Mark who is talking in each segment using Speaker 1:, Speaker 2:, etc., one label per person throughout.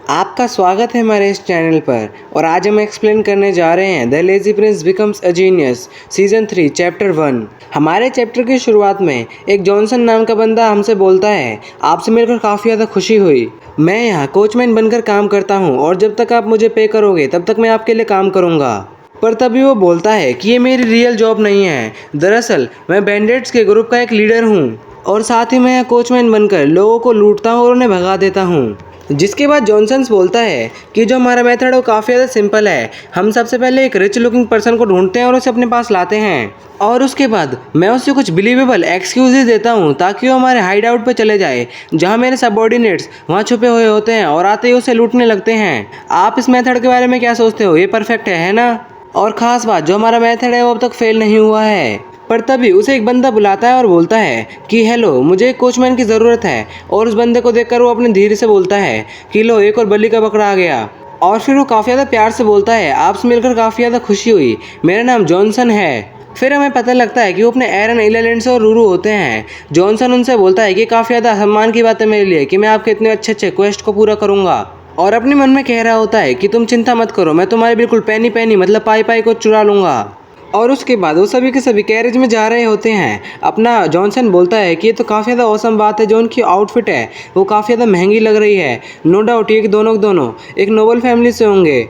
Speaker 1: आपका स्वागत है हमारे इस चैनल पर। और आज हम एक्सप्लेन करने जा रहे हैं the lazy Prince becomes a genius season 3 chapter 1। हमारे चैप्टर की शुरुआत में एक जॉनसन नाम का बंदा हमसे बोलता है, आपसे मिलकर काफ़ी ज़्यादा खुशी हुई। मैं यहाँ कोचमैन बनकर काम करता हूँ और जब तक आप मुझे पे करोगे तब तक मैं आपके लिए काम करूँगा। पर तभी वो बोलता है कि ये मेरी रियल जॉब नहीं है। दरअसल मैं बैंडिट्स के ग्रुप का एक लीडर हूँ और साथ ही मैं यहाँ कोचमैन बनकर लोगों को लूटता हूँ और उन्हें भगा देता हूँ। जिसके बाद जॉनसन्स बोलता है कि जो हमारा मेथड है वो काफ़ी ज़्यादा सिंपल है। हम सबसे पहले एक रिच लुकिंग पर्सन को ढूंढते हैं और उसे अपने पास लाते हैं और उसके बाद मैं उसे कुछ बिलीवेबल एक्सक्यूजेज देता हूँ ताकि वो हमारे हाइड आउट पर चले जाए जहाँ मेरे सबऑर्डिनेट्स वहाँ छुपे हुए होते हैं और आते ही उसे लूटने लगते हैं। आप इस मेथड के बारे में क्या सोचते हो? ये परफेक्ट है ना? और ख़ास बात, जो हमारा मेथड है वो अब तक फेल नहीं हुआ है। पर तभी उसे एक बंदा बुलाता है और बोलता है कि हेलो, मुझे एक कोचमैन की ज़रूरत है। और उस बंदे को देखकर वो अपने धीरे से बोलता है कि लो, एक और बल्ली का बकरा आ गया। और फिर वो काफ़ी ज़्यादा प्यार से बोलता है, आपसे मिलकर काफ़ी ज़्यादा खुशी हुई, मेरा नाम जॉनसन है। फिर हमें पता लगता है कि वो अपने एरन, इलेलेंड्स और रूरू होते हैं। जॉनसन उनसे बोलता है कि काफ़ी ज़्यादा सम्मान की बात है मेरे लिए कि मैं आपके इतने अच्छे अच्छे क्वेस्ट को पूरा करूँगा। और अपने मन में कह रहा होता है कि तुम चिंता मत करो, मैं तुम्हारे बिल्कुल पैनी पैनी मतलब पाई पाई को चुरा लूँगा। और उसके बाद वो सभी के सभी कैरेज में जा रहे होते हैं। अपना जॉनसन बोलता है कि ये तो काफ़ी ज़्यादा औसम बात है, जो उनकी आउटफिट है वो काफ़ी ज़्यादा महंगी लग रही है। नो डाउट ये कि दोनों के दोनों एक नोबल फैमिली से होंगे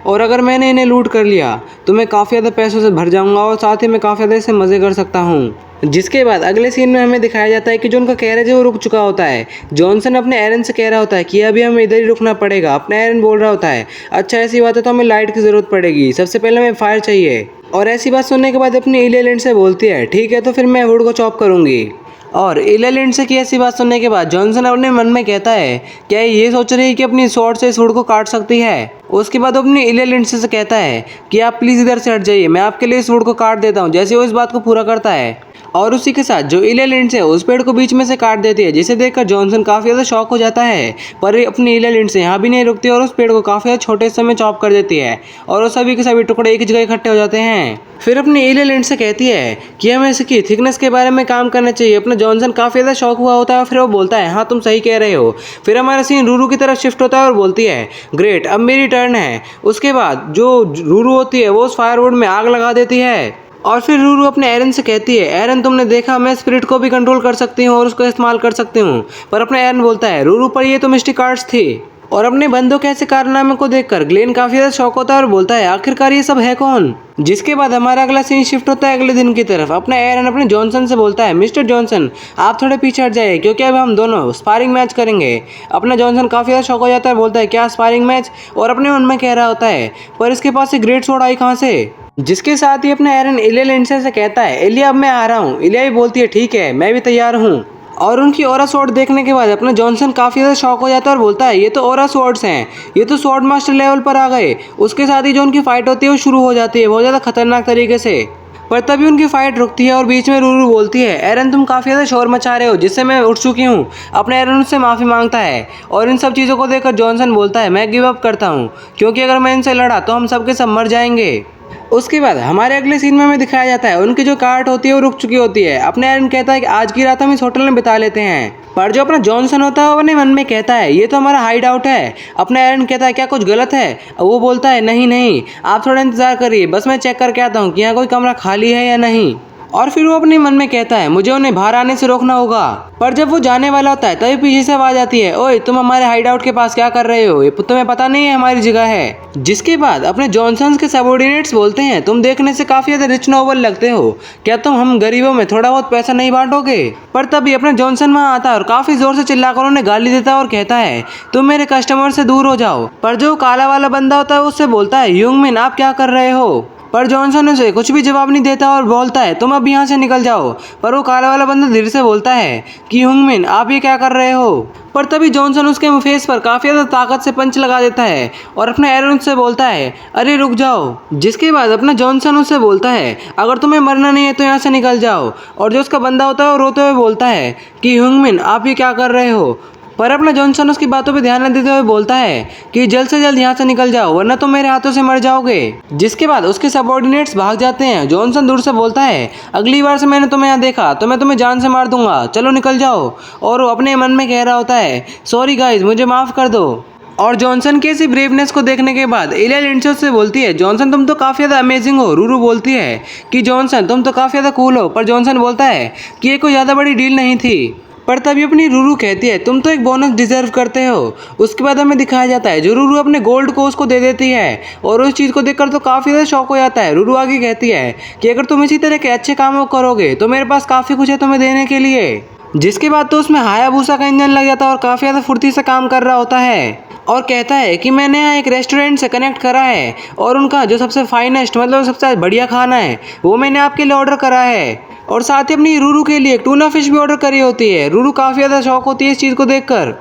Speaker 1: और अगर मैंने इन्हें लूट कर लिया तो मैं काफ़ी ज़्यादा पैसों से भर जाऊंगा और साथ ही मैं काफ़ी ज़्यादा इससे मज़े कर सकता हूँ। जिसके बाद अगले सीन में हमें दिखाया जाता है कि जो उनका कैरेज है वो रुक चुका होता है। जॉनसन अपने एरन से कह रहा होता है कि अभी हमें इधर ही रुकना पड़ेगा। अपना एरन बोल रहा होता है, अच्छा ऐसी बात है तो हमें लाइट की ज़रूरत पड़ेगी, सबसे पहले हमें फायर चाहिए। और ऐसी बात सुनने के बाद अपनी इलेलेंड से बोलती है, ठीक है तो फिर मैं वुड को चॉप करूँगी। और इलेलेंड से की ऐसी बात सुनने के बाद जॉनसन अपने मन में कहता है, क्या ये सोच रही है कि अपनी स्वॉर्ड से इस वुड को काट सकती है? उसके बाद वो अपनी इलेलेंड से कहता है कि आप प्लीज़ इधर से हट जाइए, मैं आपके लिए इस वुड को काट देता हूँ। जैसे वो इस बात को पूरा करता है और उसी के साथ जो इलेलेंड है उस पेड़ को बीच में से काट देती है, जिसे देखकर जॉनसन काफ़ी ज़्यादा शॉक हो जाता है। पर अपनी इलेलेंड से यहाँ भी नहीं रुकती और उस पेड़ को काफ़ी ज़्यादा छोटे हिस्सों में चॉप कर देती है और वो सभी के सभी टुकड़े एक ही जगह इकट्ठे हो जाते हैं। फिर अपनी इलेलेंड से कहती है कि हमें इसकी थिकनेस के बारे में काम करना चाहिए। अपना जॉनसन काफ़ी ज़्यादा शौक हुआ होता है और फिर वो बोलता है, हाँ तुम सही कह रहे हो। फिर हमारा सीन रूरू की तरफ शिफ्ट होता है और बोलती है, ग्रेट अब मेरी टर्न है। उसके बाद जो रूरू होती है वो उस फायरवुड में आग लगा देती है और फिर रूरू अपने एरन से कहती है, एरन तुमने देखा मैं स्पिरिट को भी कंट्रोल कर सकती हूँ और उसको इस्तेमाल कर सकती हूँ। पर अपना एरन बोलता है, रूरू पर ये तो मिस्टिक आर्ट्स थी। और अपने बंदों के ऐसे कारनामे को देखकर ग्लेन काफ़ी ज़्यादा शौक होता है और बोलता है, आखिरकार ये सब है कौन? जिसके बाद हमारा अगला सीन शिफ्ट होता है अगले दिन की तरफ। अपना एरन अपने जॉनसन से बोलता है, मिस्टर जॉनसन आप थोड़े पीछे हट जाइए क्योंकि अब हम दोनों स्पारिंग मैच करेंगे। अपना जॉनसन काफ़ी ज़्यादा शौक हो जाता है, बोलता है क्या स्पारिंग मैच? और अपने मन में कह रहा होता है, पर इसके पास एक ग्रेट स्वॉर्ड आई कहाँ से? जिसके साथ ही अपना एरन इलिया से कहता है, इलिया अब मैं आ रहा हूँ। इलिया भी बोलती है, ठीक है मैं भी तैयार हूँ। और उनकी ओरा स्वॉर्ड देखने के बाद अपना जॉनसन काफ़ी ज़्यादा शॉक हो जाता है और बोलता है, ये तो ओरा स्वॉर्ड्स हैं, ये तो स्वॉर्ड मास्टर लेवल पर आ गए। उसके साथ ही जो उनकी फाइट होती है वो शुरू हो जाती है बहुत ज़्यादा खतरनाक तरीके से। पर तभी उनकी फाइट रुकती है और बीच में रूरू बोलती है, एरन तुम काफ़ी ज़्यादा शोर मचा रहे हो जिससे मैं उठ चुकी हूँ। अपने एरन उससे माफ़ी मांगता है और इन सब चीज़ों को देखकर जॉनसन बोलता है, मैं गिव अप करता हूँ क्योंकि अगर मैं इनसे लड़ा तो हम सब के सब मर जाएंगे। उसके बाद हमारे अगले सीन में हमें दिखाया जाता है उनकी जो कार्ट होती है वो रुक चुकी होती है। अपने एरन कहता है कि आज की रात हम इस होटल में बिता लेते हैं। पर जो अपना जॉनसन होता है वो अपने मन में कहता है, ये तो हमारा हाइड आउट है। अपना एरन कहता है, क्या कुछ गलत है? वो बोलता है, नहीं नहीं आप थोड़ा इंतजार करिए, बस मैं चेक करके आता हूँ कि यहाँ कोई कमरा खाली है या नहीं। और फिर वो अपने मन में कहता है, मुझे उन्हें बाहर आने से रोकना होगा। पर जब वो जाने वाला होता है तभी पीछे से आवाज आती है, ओए तुम हमारे हाइड आउट के पास क्या कर रहे हो? ये तुम्हें पता नहीं है हमारी जगह है? जिसके बाद अपने जॉनसन्स के सबऑर्डिनेट्स बोलते हैं, तुम देखने से काफी ज्यादा रिच नोबल लगते हो, क्या तुम हम गरीबों में थोड़ा बहुत पैसा नहीं बांटोगे? पर तभी अपना जॉनसन वहाँ आता है और काफी जोर से चिल्लाकर उन्हें गाली देता है और कहता है, तुम मेरे कस्टमर से दूर हो जाओ। पर जो काला वाला बंदा होता है उससे बोलता है, यूंगमिन आप क्या कर रहे हो? पर जॉनसन उसे कुछ भी जवाब नहीं देता और बोलता है, तुम अब यहाँ से निकल जाओ। पर वो काला वाला बंदा धीरे से बोलता है कि यूंगमिन आप ये क्या कर रहे हो? पर तभी जॉनसन उसके फेस पर काफ़ी ज़्यादा ताकत से पंच लगा देता है और अपने एरन से बोलता है, अरे रुक जाओ। जिसके बाद अपना जॉनसन उससे बोलता है, अगर तुम्हें मरना नहीं है तो यहाँ से निकल जाओ। और जो उसका बंदा होता है वो रोते हुए बोलता है कि यूंगमिन आप ये क्या कर रहे हो? पर अपना जॉनसन उसकी बातों पे ध्यान न देते हुए बोलता है कि जल्द से जल्द यहाँ से निकल जाओ वरना तुम मेरे हाथों से मर जाओगे। जिसके बाद उसके सबऑर्डिनेट्स भाग जाते हैं। जॉनसन दूर से बोलता है, अगली बार से मैंने तुम्हें यहाँ देखा तो मैं तुम्हें जान से मार दूंगा, चलो निकल जाओ। और वो अपने मन में कह रहा होता है, सॉरी गाइज मुझे माफ़ कर दो। और जॉनसन के इसी ब्रेवनेस को देखने के बाद इलिया लिंडसे उससे बोलती है, जॉनसन तुम तो काफ़ी ज़्यादा अमेजिंग हो। रूरू बोलती है कि जॉनसन तुम तो काफ़ी ज़्यादा कूल हो, पर जॉनसन बोलता है कि ये कोई ज़्यादा बड़ी डील नहीं थी। पर तभी अपनी रूरू कहती है, तुम तो एक बोनस डिजर्व करते हो। उसके बाद हमें दिखाया जाता है जो रूरू अपने गोल्ड को उसको दे देती है और उस चीज़ को देखकर तो काफ़ी ज़्यादा शौक हो जाता है। रूरू आगे कहती है कि अगर तुम इसी तरह के अच्छे कामों करोगे तो मेरे पास काफ़ी कुछ है तुम्हें देने के लिए। जिसके बाद तो उसमें हायाबुसा का इंजन लग जाता है और काफ़ी ज़्यादा फुर्ती से काम कर रहा होता है और कहता है कि मैंने यहाँ एक रेस्टोरेंट से कनेक्ट करा है और उनका जो सबसे फाइनेस्ट मतलब सबसे बढ़िया खाना है वो मैंने आपके लिए ऑर्डर करा है। और साथ ही अपनी रूरू के लिए टूना फिश भी ऑर्डर करी होती है। रूरू काफ़ी ज़्यादा शौक होती है इस चीज़ को देखकर।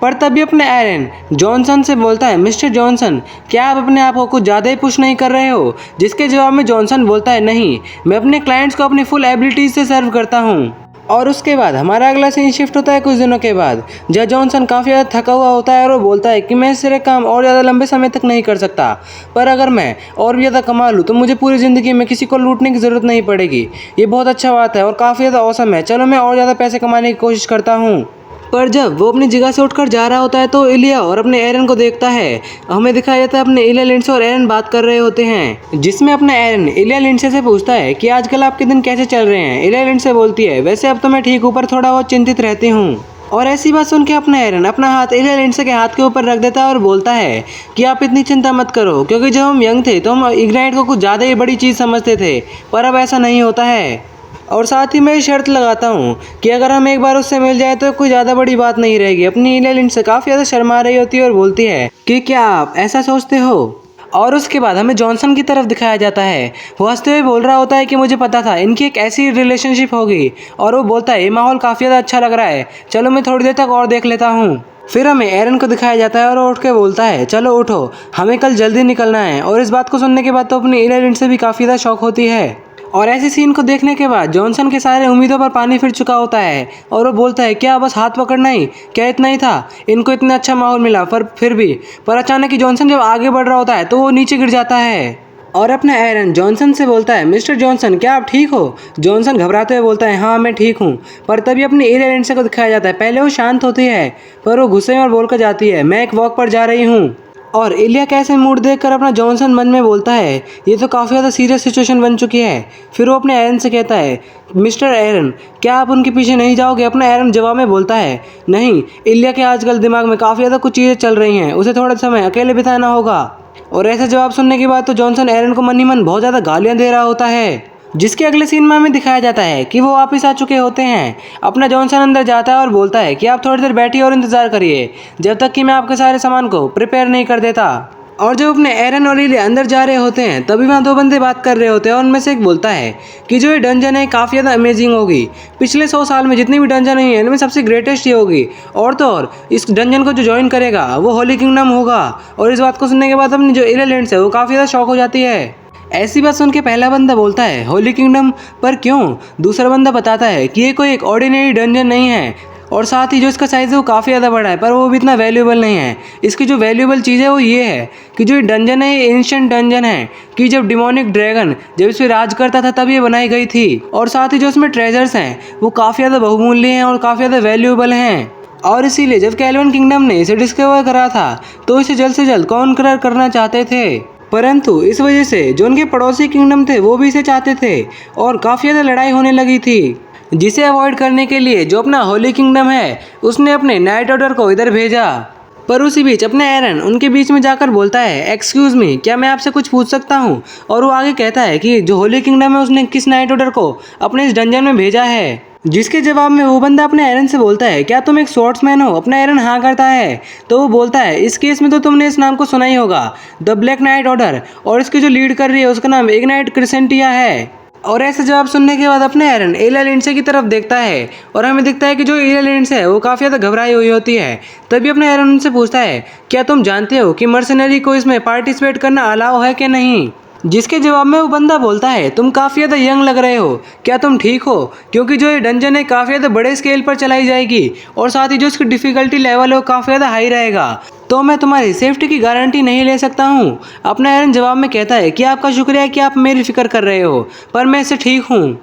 Speaker 1: पर तभी अपने एरन जॉनसन से बोलता है, मिस्टर जॉनसन क्या आप अपने आप को कुछ ज़्यादा ही पुश नहीं कर रहे हो? जिसके जवाब में जॉनसन बोलता है, नहीं, मैं अपने क्लाइंट्स को अपनी फुल एबिलिटीज़ से सर्व करता हूँ। और उसके बाद हमारा अगला सीन शिफ्ट होता है कुछ दिनों के बाद, जहाँ जॉनसन काफ़ी ज़्यादा थका हुआ होता है और वो बोलता है कि मैं इस तरह काम और ज़्यादा लंबे समय तक नहीं कर सकता, पर अगर मैं और भी ज़्यादा कमा लूँ तो मुझे पूरी ज़िंदगी में किसी को लूटने की ज़रूरत नहीं पड़ेगी। ये बहुत अच्छा बात है और काफ़ी ज़्यादा औसम है, चलो मैं और ज़्यादा पैसे कमाने की कोशिश करता हूँ। पर जब वो अपनी जगह से उठकर जा रहा होता है तो इलिया और अपने एरन को देखता है। हमें दिखाया जाता है अपने इलिया लिंडसे और एरन बात कर रहे होते हैं, जिसमें अपना एरन इलिया लिंडसे से पूछता है कि आजकल आपके दिन कैसे चल रहे हैं। इलिया लिंडसे बोलती है, वैसे अब तो मैं ठीक हूँ पर थोड़ा बहुत चिंतित रहती हूँ। और ऐसी बात सुन के अपना एरन अपना हाथ इलिया लिंडसे के हाथ के ऊपर रख देता है और बोलता है कि आप इतनी चिंता मत करो, क्योंकि जब हम यंग थे तो हम इग्नाइट को कुछ ज़्यादा ही बड़ी चीज़ समझते थे, पर अब ऐसा नहीं होता है। और साथ ही मैं शर्त लगाता हूँ कि अगर हम एक बार उससे मिल जाए तो कोई ज़्यादा बड़ी बात नहीं रहेगी। अपनी इलिया लिंडसे काफ़ी ज़्यादा शर्मा रही होती है और बोलती है कि क्या आप ऐसा सोचते हो? और उसके बाद हमें जॉनसन की तरफ दिखाया जाता है। वो हंसते हुए बोल रहा होता है कि मुझे पता था इनकी एक ऐसी रिलेशनशिप होगी। और वो बोलता है, ये माहौल काफ़ी ज़्यादा अच्छा लग रहा है, चलो मैं थोड़ी देर तक और देख लेता हूँ। फिर हमें एरन को दिखाया जाता है और वो उठ के बोलता है, चलो उठो, हमें कल जल्दी निकलना है। और इस बात को सुनने के बाद तो अपनी इलिया लिंडसे भी काफ़ी ज़्यादा शौक होती है। और ऐसे सीन को देखने के बाद जॉनसन के सारे उम्मीदों पर पानी फिर चुका होता है और वो बोलता है, क्या बस हाथ पकड़ना ही, क्या इतना ही था? इनको इतना अच्छा माहौल मिला पर फिर भी। पर अचानक ही जॉनसन जब आगे बढ़ रहा होता है तो वो नीचे गिर जाता है। और अपना एरन जॉनसन से बोलता है, मिस्टर जॉनसन क्या आप ठीक हो? जॉनसन घबराते हुए बोलता है, हाँ मैं ठीक हूँ। पर तभी अपनी इलिया लिंडसे को दिखाया जाता है। पहले वो शांत होती है पर वो गुस्से में और बोलकर जाती है, मैं एक वॉक पर जा रही हूँ। और इलिया का ऐसे मूड देखकर अपना जॉनसन मन में बोलता है, ये तो काफ़ी ज़्यादा सीरियस सिचुएशन बन चुकी है। फिर वो अपने एरन से कहता है, मिस्टर एरन क्या आप उनके पीछे नहीं जाओगे? अपना एरन जवाब में बोलता है, नहीं, इलिया के आजकल दिमाग में काफ़ी ज़्यादा कुछ चीज़ें चल रही हैं, उसे थोड़ा समय अकेले बिताना होगा। और ऐसा जवाब सुनने के बाद तो जॉनसन एरन को मन ही मन बहुत ज़्यादा गालियाँ दे रहा होता है। जिसके अगले सीन में हमें दिखाया जाता है कि वो वापस आ चुके होते हैं। अपना जॉनसन अंदर जाता है और बोलता है कि आप थोड़ी देर बैठिए और इंतज़ार करिए जब तक कि मैं आपके सारे सामान को प्रिपेयर नहीं कर देता। और जब अपने एरन और इलिया अंदर जा रहे होते हैं तभी वहाँ दो बंदे बात कर रहे होते हैं और उनमें से एक बोलता है कि जो ये डंजन है काफ़ी ज़्यादा अमेजिंग होगी, पिछले 100 साल में जितनी भी डंजन हुई है इनमें सबसे ग्रेटेस्ट ये होगी। और तो और इस डंजन को जो ज्वाइन करेगा वो होली किंगडम होगा। और इस बात को सुनने के बाद अपनी जो इलिया लिंडसे है वो काफ़ी ज़्यादा शौक हो जाती है। ऐसी बात सुन के पहला बंदा बोलता है, होली किंगडम, पर क्यों? दूसरा बंदा बताता है कि ये कोई एक ऑर्डिनरी डंजन नहीं है और साथ ही जो इसका साइज़ है वो काफ़ी ज़्यादा बड़ा है, पर वो भी इतना वैल्यूएबल नहीं है। इसकी जो वैल्यूएबल चीज़ है वो ये है कि जो ये डंजन है ये एंशिएंट डंजन है कि जब डिमोनिक ड्रैगन जब इस पर राज करता था तब ये बनाई गई थी। और साथ ही जो इसमें ट्रेजर्स हैं वो काफ़ी ज़्यादा बहुमूल्य हैं और काफ़ी ज़्यादा वैल्यूएबल हैं। और इसीलिए जब कैल्विन किंगडम ने इसे डिस्कवर करा था तो इसे जल्द से जल्द कॉन्करर करना चाहते थे, परंतु इस वजह से जो उनके पड़ोसी किंगडम थे वो भी इसे चाहते थे और काफ़ी ज़्यादा लड़ाई होने लगी थी, जिसे अवॉइड करने के लिए जो अपना होली किंगडम है उसने अपने नाइट ऑर्डर को इधर भेजा। पर उसी बीच अपने एरन उनके बीच में जाकर बोलता है, एक्सक्यूज़ मी, क्या मैं आपसे कुछ पूछ सकता हूँ? और वो आगे कहता है कि जो होली किंगडम है उसने किस नाइट ऑर्डर को अपने इस डंजन में भेजा है। जिसके जवाब में वो बंदा अपने एरन से बोलता है, क्या तुम एक स्वॉर्ड्समैन हो? अपना एरन हाँ करता है तो वो बोलता है, इस केस में तो तुमने इस नाम को सुना ही होगा, द ब्लैक नाइट ऑर्डर, और इसकी जो लीड कर रही है उसका नाम इग्नाइट क्रिसेंटिया है। और ऐसा जवाब सुनने के बाद अपने एरन इलिया लिंडसे की तरफ देखता है और हमें दिखता है कि जो इलिया लिंडसे है वो काफ़ी ज़्यादा घबराई हुई होती है। तभी अपने एरन उनसे पूछता है, क्या तुम जानते हो कि मर्सनरी को इसमें पार्टिसिपेट करना अलाउ है कि नहीं? जिसके जवाब में वो बंदा बोलता है, तुम काफ़ी ज़्यादा यंग लग रहे हो, क्या तुम ठीक हो? क्योंकि जो ये डंजन है काफ़ी ज़्यादा बड़े स्केल पर चलाई जाएगी और साथ ही जो इसकी डिफ़िकल्टी लेवल है वो काफ़ी ज़्यादा हाई रहेगा, तो मैं तुम्हारी सेफ्टी की गारंटी नहीं ले सकता हूँ। अपना एरन जवाब में कहता है कि आपका शुक्रिया कि आप मेरी फिक्र कर रहे हो, पर मैं इससे ठीक हूँ।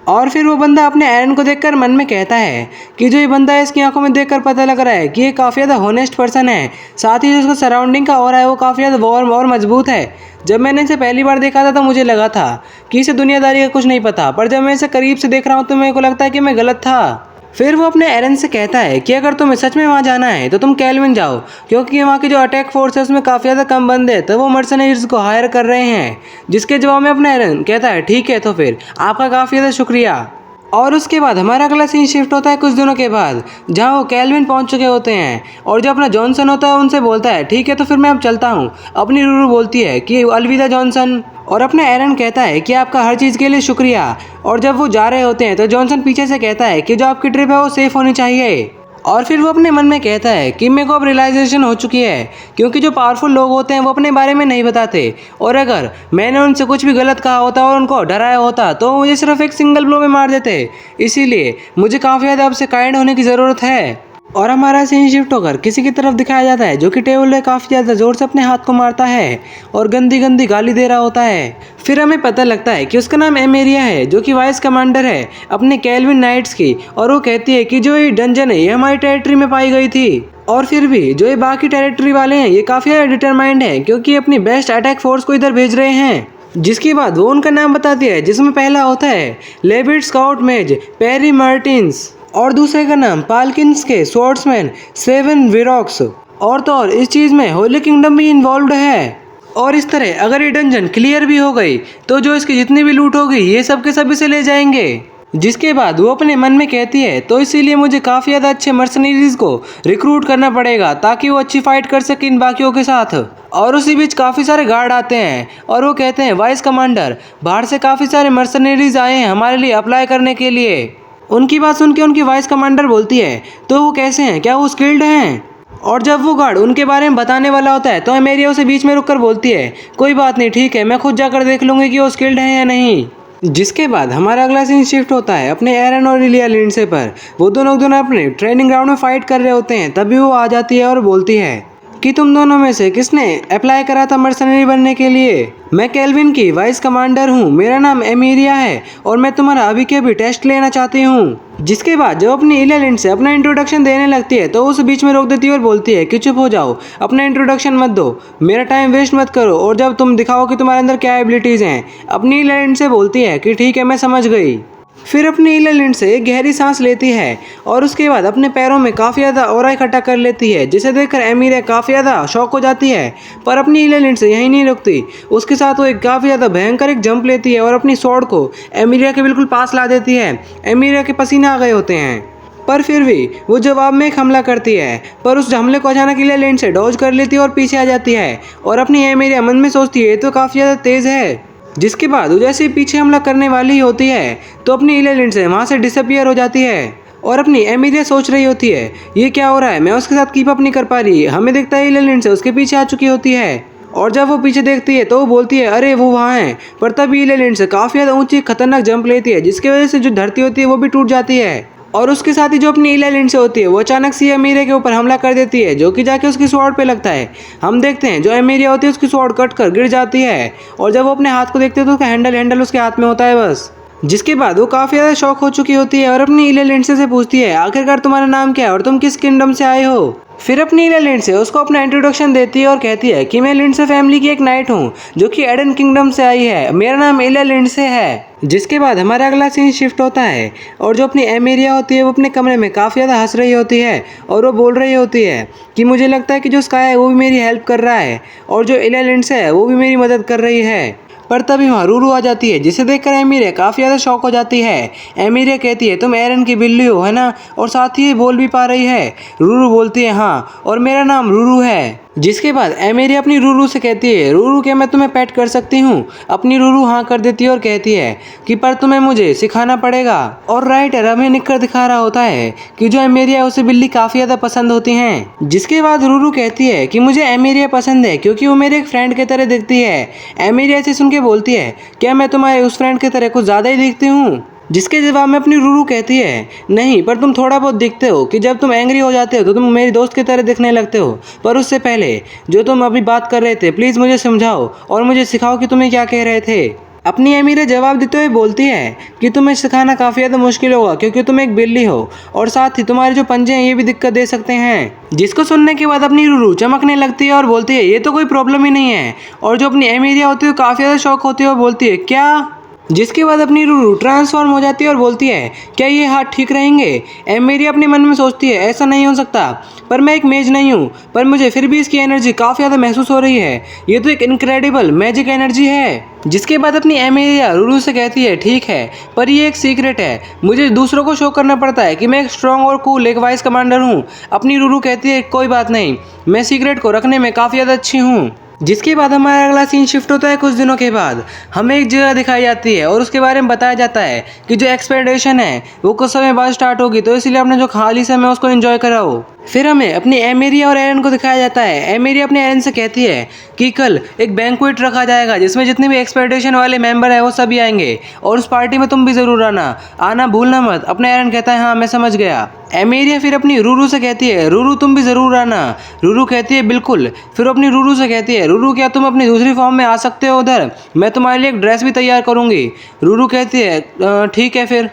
Speaker 1: और फिर वो बंदा अपने एरन को देखकर मन में कहता है कि जो ये बंदा है इसकी आंखों में देखकर पता लग रहा है कि ये काफ़ी ज़्यादा होनेस्ट पर्सन है। साथ ही जो उसका सराउंडिंग का ऑरा है वो काफ़ी ज़्यादा वार्म और मजबूत है। जब मैंने इसे पहली बार देखा था तो मुझे लगा था कि इसे दुनियादारी का कुछ नहीं पता, पर जब मैं इसे करीब से देख रहा हूँ तो मेरे को लगता है कि मैं गलत था। फिर वो अपने एरन से कहता है कि अगर तुम्हें सच में वहाँ जाना है तो तुम केल्विन जाओ, क्योंकि वहाँ की जो अटैक फोर्स है उसमें काफ़ी ज़्यादा कम बंदे हैं, तो वो मर्सनरीज को हायर कर रहे हैं। जिसके जवाब में अपना एरन कहता है ठीक है तो फिर आपका काफ़ी ज़्यादा शुक्रिया। और उसके बाद हमारा अगला सीन शिफ्ट होता है कुछ दिनों के बाद, जहाँ वो केल्विन पहुँच चुके होते हैं और जो अपना जॉनसन होता है उनसे बोलता है ठीक है तो फिर मैं अब चलता हूँ। अपनी रूरू बोलती है कि अलविदा जॉनसन, और अपना एरन कहता है कि आपका हर चीज़ के लिए शुक्रिया। और जब वो जा रहे होते हैं तो जॉनसन पीछे से कहता है कि जो आपकी ट्रिप है वो सेफ होनी चाहिए। और फिर वो अपने मन में कहता है कि मेरे को अब रियलाइजेशन हो चुकी है, क्योंकि जो पावरफुल लोग होते हैं वो अपने बारे में नहीं बताते, और अगर मैंने उनसे कुछ भी गलत कहा होता और उनको डराया होता तो मुझे सिर्फ एक सिंगल ब्लो में मार देते। इसीलिए मुझे काफ़ी ज़्यादा आपसे काइंड होने की ज़रूरत है। और हमारा सीन शिफ्ट होकर किसी की तरफ दिखाया जाता है जो कि टेबल में काफ़ी ज़्यादा ज़ोर से अपने हाथ को मारता है और गंदी गंदी गाली दे रहा होता है। फिर हमें पता लगता है कि उसका नाम एमेरिया है, जो कि वाइस कमांडर है अपने केल्विन नाइट्स की, और वो कहती है कि जो ये डंजन है ये हमारी टेरिटरी में पाई गई थी, और फिर भी जो ये बाकी टेरिटरी वाले हैं ये काफ़ी ज़्यादा डिटरमाइंड है क्योंकि अपनी बेस्ट अटैक फोर्स को इधर भेज रहे हैं। जिसके बाद वो उनका नाम बताती है, जिसमें पहला होता है लेबिट स्काउट मेज पेरी मार्टिन्स, और दूसरे का नाम पालकिन्स के स्वॉर्ड्समैन सेवन विरॉक्स। और तो और इस चीज़ में होली किंगडम भी इन्वॉल्व है। और इस तरह अगर ये डंजन क्लियर भी हो गई तो जो इसकी जितनी भी लूट होगी ये सब के सब इसे ले जाएंगे। जिसके बाद वो अपने मन में कहती है तो इसीलिए मुझे काफ़ी ज़्यादा अच्छे मर्सनरीज को रिक्रूट करना पड़ेगा ताकि वो अच्छी फाइट कर सके इन बाकियों के साथ। और उसी बीच काफ़ी सारे गार्ड आते हैं और वो कहते हैं वाइस कमांडर बाहर से काफ़ी सारे मर्सनरीज आए हैं हमारे लिए अप्लाई करने के लिए। उनकी बात सुन के उनकी वाइस कमांडर बोलती है तो वो कैसे हैं, क्या वो स्किल्ड हैं? और जब वो गार्ड उनके बारे में बताने वाला होता है तो एमेरिया उसे बीच में रुककर बोलती है कोई बात नहीं, ठीक है, मैं खुद जाकर देख लूँगी कि वो स्किल्ड हैं या नहीं। जिसके बाद हमारा अगला सीन शिफ्ट होता है अपने एरन और इलिया लिंडसे पर। वो दोनों अपने ट्रेनिंग ग्राउंड में फाइट कर रहे होते हैं, तभी वो आ जाती है और बोलती है कि तुम दोनों में से किसने अप्लाई करा था मर्सनरी बनने के लिए? मैं केल्विन की वाइस कमांडर हूँ, मेरा नाम एमेरिया है और मैं तुम्हारा अभी के अभी टेस्ट लेना चाहती हूँ। जिसके बाद जब अपनी इलिया लिंड से अपना इंट्रोडक्शन देने लगती है तो उस बीच में रोक देती है और बोलती है कि चुप हो जाओ, अपना इंट्रोडक्शन मत दो, मेरा टाइम वेस्ट मत करो, और जब तुम दिखाओ कि तुम्हारे अंदर क्या एबिलिटीज़ हैं। अपनी इलिया लिंड से बोलती है कि ठीक है, मैं समझ गई। फिर अपनी इलिया लिंड से एक गहरी सांस लेती है और उसके बाद अपने पैरों में काफ़ी ज़्यादा ऑरा इकट्ठा कर लेती है, जिसे देखकर एमिरिया काफ़ी ज़्यादा शॉक हो जाती है। पर अपनी इलिया लिंड से यही नहीं रुकती, उसके साथ वो एक काफ़ी ज़्यादा भयंकर एक जंप लेती है और अपनी स्वॉर्ड को एमिरिया के बिल्कुल पास ला देती है। एमिरिया के पसीने आ गए होते हैं, पर फिर भी वो जवाब में एक हमला करती है, पर उस हमले को अचानक इलिया लिंड से डॉज कर लेती है और पीछे आ जाती है। और अपनी एमिरिया मन में सोचती है तो काफ़ी ज़्यादा तेज़ है। जिसके बाद वो जैसे ही पीछे हमला करने वाली होती है तो अपनी इलिया लिंड से वहाँ से डिसअपियर हो जाती है। और अपनी एमिरिया सोच रही होती है ये क्या हो रहा है, मैं उसके साथ कीप अप नहीं कर पा रही। हमें देखता है इलिया लिंड से उसके पीछे आ चुकी होती है, और जब वो पीछे देखती है तो वो बोलती है अरे वो वहाँ है। पर तभी इलिया लिंड से काफ़ी ज़्यादा ऊंची खतरनाक जंप लेती है, जिसकी वजह से जो धरती होती है वो भी टूट जाती है। और उसके साथ ही जो अपनी इलिया लिंड से होती है वो अचानक से एमिरिया के ऊपर हमला कर देती है, जो कि जाके उसकी स्वॉर्ड पे लगता है। हम देखते हैं जो एमिरिया होती है उसकी स्वॉर्ड कट कर गिर जाती है, और जब वो अपने हाथ को देखते हैं तो उसका हैंडल उसके हाथ में होता है बस। जिसके बाद वो काफ़ी ज़्यादा शॉक हो चुकी होती है और अपनी इलिया लिंड से पूछती है आखिरकार तुम्हारा नाम क्या है और तुम किस किंगडम से आए हो? फिर अपनी इलिया लिंड से उसको अपना इंट्रोडक्शन देती है और कहती है कि मैं लिंडसे फैमिली की एक नाइट हूँ जो कि एडन किंगडम से आई है, मेरा नाम इलिया लिंडसे है। जिसके बाद हमारा अगला सीन शिफ्ट होता है और जो अपनी एमेरिया होती है वो अपने कमरे में काफ़ी ज़्यादा हंस रही होती है और वो बोल रही होती है कि मुझे लगता है कि जो स्काई है वो भी मेरी हेल्प कर रहा है और जो इलिया लिंडसे है वो भी मेरी मदद कर रही है। पर तभी वहाँ रूरू आ जाती है, जिसे देखकर एमिरिया काफ़ी ज़्यादा शॉक हो जाती है। एमिरिया कहती है तुम एरन की बिल्ली हो है ना, और साथ ही बोल भी पा रही है। रूरू बोलती है हाँ, और मेरा नाम रूरू है। जिसके बाद एमिरिया अपनी रूरू से कहती है रूरू क्या मैं तुम्हें पेट कर सकती हूँ? अपनी रूरू हाँ कर देती है और कहती है कि पर तुम्हें मुझे सिखाना पड़ेगा। और राइटर हमें निककर दिखा रहा होता है कि जो एमिरिया उसे बिल्ली काफ़ी ज़्यादा पसंद होती हैं। जिसके बाद रूरू कहती है कि मुझे एमिरिया पसंद है क्योंकि वो मेरे एक फ्रेंड की तरह दिखती है। एमिरिया से सुन के बोलती है क्या मैं तुम्हारे उस फ्रेंड की तरह कुछ ज़्यादा ही दिखती हूँ? जिसके जवाब में अपनी रूरू कहती है नहीं, पर तुम थोड़ा बहुत दिखते हो कि जब तुम एंग्री हो जाते हो तो तुम मेरी दोस्त की तरह दिखने लगते हो। पर उससे पहले जो तुम अभी बात कर रहे थे प्लीज़ मुझे समझाओ और मुझे सिखाओ कि तुम्हें क्या कह रहे थे। अपनी अमीरा जवाब देते हुए बोलती है कि तुम्हें सिखाना काफ़ी ज़्यादा मुश्किल होगा क्योंकि तुम एक बिल्ली हो और साथ ही तुम्हारे जो पंजे हैं ये भी दिक्कत दे सकते हैं। जिसको सुनने के बाद अपनी रूरू चमकने लगती है और बोलती है ये तो कोई प्रॉब्लम ही नहीं है। और जो अपनी अमीरिया होती है काफ़ी ज़्यादा शौक होती है और बोलती है क्या। जिसके बाद अपनी रूरू ट्रांसफॉर्म हो जाती है और बोलती है क्या ये हाथ ठीक रहेंगे। मेरी अपने मन में सोचती है ऐसा नहीं हो सकता, पर मैं एक मेज नहीं हूँ, पर मुझे फिर भी इसकी एनर्जी काफ़ी ज़्यादा महसूस हो रही है। ये तो एक इनक्रेडिबल मैजिक एनर्जी है। जिसके बाद अपनी एमेरिया रूरू से कहती है ठीक है, पर ये एक सीक्रेट है, मुझे दूसरों को शो करना पड़ता है कि मैं एक स्ट्रॉन्ग और कूल एक वाइस कमांडर हूँ। अपनी रूरू कहती है कोई बात नहीं, मैं सीक्रेट को रखने में काफ़ी ज़्यादा अच्छी हूँ। जिसके बाद हमारा अगला सीन शिफ्ट होता है कुछ दिनों के बाद। हमें एक जगह दिखाई जाती है और उसके बारे में बताया जाता है कि जो एक्सपेडिशन है वो कुछ समय बाद स्टार्ट होगी, तो इसलिए अपने जो खाली समय उसको एंजॉय कराओ। फिर हमें अपनी एमेरिया और एरन को दिखाया जाता है। एमेरिया अपने एरन से कहती है कि कल एक बैंक्वेट रखा जाएगा जिसमें जितने भी एक्सपेडिशन वाले मेंबर हैं वो सभी आएंगे और उस पार्टी में तुम भी ज़रूर आना भूलना मत। अपना एरन कहता है हाँ मैं समझ गया। एमेरिया फिर अपनी रूरू से कहती है रूरू तुम भी ज़रूर आना। रूरू कहती है बिल्कुल। फिर अपनी रूरू से कहती है रूरू क्या तुम अपनी दूसरी फॉर्म में आ सकते हो उधर, मैं तुम्हारे लिए एक ड्रेस भी तैयार करूँगी। रूरू कहती है ठीक है फिर।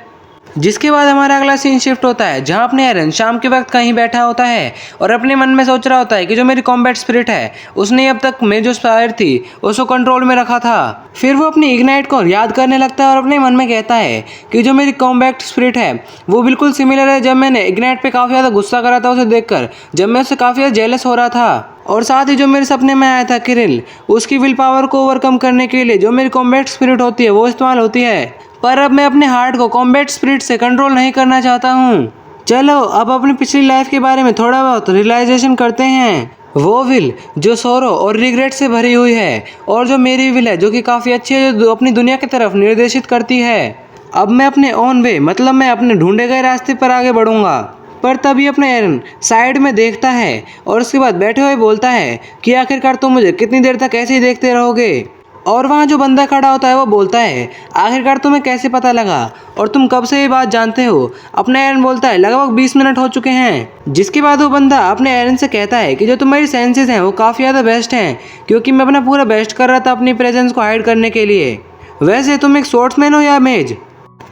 Speaker 1: जिसके बाद हमारा अगला सीन शिफ्ट होता है जहाँ अपने एरन शाम के वक्त कहीं बैठा होता है और अपने मन में सोच रहा होता है कि जो मेरी कॉम्बैट स्पिरिट है उसने अब तक मेरी जो फायर थी उसको कंट्रोल में रखा था। फिर वो अपनी इग्नाइट को याद करने लगता है और अपने मन में कहता है कि जो मेरी कॉम्बैट स्पिरिट है वो बिल्कुल सिमिलर है जब मैंने इग्नाइट पे काफ़ी ज़्यादा गुस्सा करा था उसे देखकर, जब मैं उससे काफ़ी ज़्यादा जेलस हो रहा था। और साथ ही जो मेरे सपने में आया था किरिल, उसकी विल पावर को ओवरकम करने के लिए जो मेरी कॉम्बैट स्पिरिट होती है वो इस्तेमाल होती है, पर अब मैं अपने हार्ट को कॉम्बैट स्पिरिट से कंट्रोल नहीं करना चाहता हूँ। चलो अब अपनी पिछली लाइफ के बारे में थोड़ा बहुत रियलाइजेशन करते हैं। वो विल जो सोरो और रिग्रेट से भरी हुई है और जो मेरी विल है जो कि काफ़ी अच्छी है, जो अपनी दुनिया की तरफ निर्देशित करती है। अब मैं अपने ओन वे मतलब मैं अपने ढूंढे गए रास्ते पर आगे बढ़ूंगा। पर तभी अपने एरन साइड में देखता है और उसके बाद बैठे हुए बोलता है कि आखिरकार तुम मुझे कितनी देर तक ऐसे ही देखते रहोगे। और वहाँ जो बंदा खड़ा होता है वो बोलता है आखिरकार तुम्हें कैसे पता लगा और तुम कब से ये बात जानते हो। अपना एरन बोलता है लगभग 20 मिनट हो चुके हैं। जिसके बाद वो बंदा अपने एरन से कहता है कि जो तुम्हारी सेंसेस हैं वो काफ़ी ज़्यादा बेस्ट हैं, क्योंकि मैं अपना पूरा बेस्ट कर रहा था अपनी प्रेजेंस को हाइड करने के लिए। वैसे तुम एक स्वॉर्ड्समैन हो या मेज।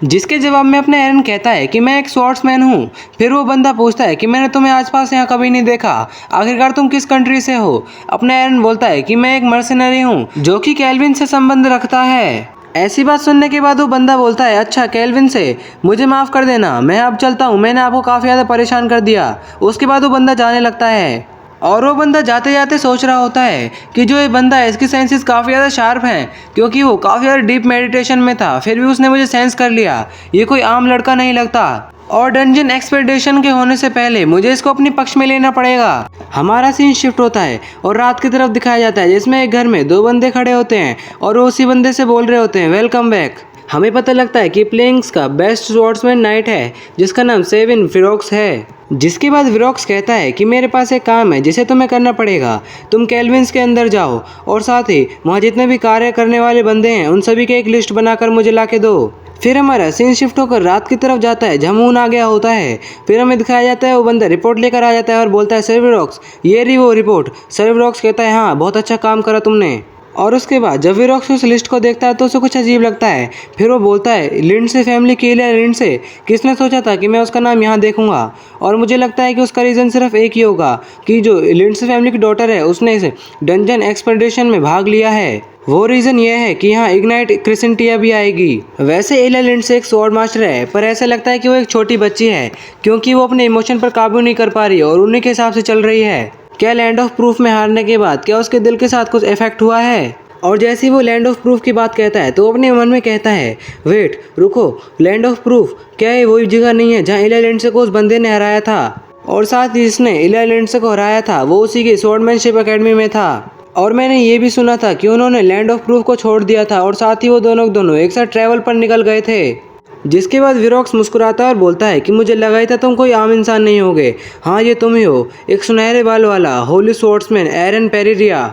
Speaker 1: जिसके जवाब में अपना एरन कहता है कि मैं एक स्वॉर्ड्समैन हूँ। फिर वो बंदा पूछता है कि मैंने तुम्हें आसपास यहाँ कभी नहीं देखा, आखिरकार तुम किस कंट्री से हो। अपना एरन बोलता है कि मैं एक मर्सिनरी हूँ जो कि केल्विन से संबंध रखता है। ऐसी बात सुनने के बाद वो बंदा बोलता है अच्छा केल्विन से, मुझे माफ़ कर देना, मैं अब चलता हूँ, मैंने आपको काफ़ी ज़्यादा परेशान कर दिया। उसके बाद वो बंदा जाने लगता है और वो बंदा जाते जाते सोच रहा होता है कि जो ये बंदा है इसकी सेंसेस काफ़ी ज़्यादा शार्प हैं, क्योंकि वो काफ़ी ज़्यादा डीप मेडिटेशन में था, फिर भी उसने मुझे सेंस कर लिया। ये कोई आम लड़का नहीं लगता और डंजन एक्सपेडिशन के होने से पहले मुझे इसको अपने पक्ष में लेना पड़ेगा। हमारा सीन शिफ्ट होता है और रात की तरफ दिखाया जाता है जिसमें एक घर में दो बंदे खड़े होते हैं और वो उसी बंदे से बोल रहे होते हैं वेलकम बैक। हमें पता लगता है कि प्लेइंग्स का बेस्ट स्वॉर्ड्समैन नाइट है जिसका नाम सेविन विरोक्स है। जिसके बाद विरोक्स कहता है कि मेरे पास एक काम है जिसे तुम्हें करना पड़ेगा, तुम केल्विन्स के अंदर जाओ और साथ ही वहाँ जितने भी कार्य करने वाले बंदे हैं उन सभी की एक लिस्ट बनाकर मुझे ला के दो। फिर हमारा सीन शिफ्ट होकर रात की तरफ जाता है जहाँ मून आ गया होता है। फिर हमें दिखाया जाता है वो बंदा रिपोर्ट लेकर आ जाता है और बोलता है सर विरोक्स ये रही वो रिपोर्ट। सर विरोक्स कहता है हाँ बहुत अच्छा काम करा तुमने। और उसके बाद जब विरोक्स उस लिस्ट को देखता है तो उसे कुछ अजीब लगता है। फिर वो बोलता है लिंडसे फैमिली के लिए लिंडसे, किसने सोचा था कि मैं उसका नाम यहाँ देखूंगा। और मुझे लगता है कि उसका रीज़न सिर्फ एक ही होगा कि जो लिंडसे फैमिली की डॉटर है उसने इस डंजन एक्सपेडिशन में भाग लिया है। वो रीज़न ये है कि यहाँ इग्नाइट क्रिसेंटिया भी आएगी। वैसे एला लिंडसे एक स्वॉर्ड मास्टर है, पर ऐसा लगता है कि वो एक छोटी बच्ची है क्योंकि वो अपने इमोशन पर काबू नहीं कर पा रही और उन्हीं के हिसाब से चल रही है। क्या लैंड ऑफ प्रूफ में हारने के बाद क्या उसके दिल के साथ कुछ इफेक्ट हुआ है। और जैसे ही वो लैंड ऑफ प्रूफ की बात कहता है तो वो अपने मन में कहता है वेट रुको, लैंड ऑफ प्रूफ क्या ये वही जगह नहीं है जहाँ एला लिंडसे को उस बंदे ने हराया था। और साथ ही जिसने एला लिंडसे को हराया था वो उसी की स्वॉर्डमैनशिप एकेडमी में था। और मैंने ये भी सुना था कि उन्होंने लैंड ऑफ प्रूफ को छोड़ दिया था और साथ ही वो दोनों एक साथ ट्रैवल पर निकल गए थे। जिसके बाद विरोक्स मुस्कुराता है और बोलता है कि मुझे लगा ही था तुम कोई आम इंसान नहीं होगे, हाँ ये तुम ही हो, एक सुनहरे बाल वाला होली स्वॉर्ड्समैन एरन पेरिरिया।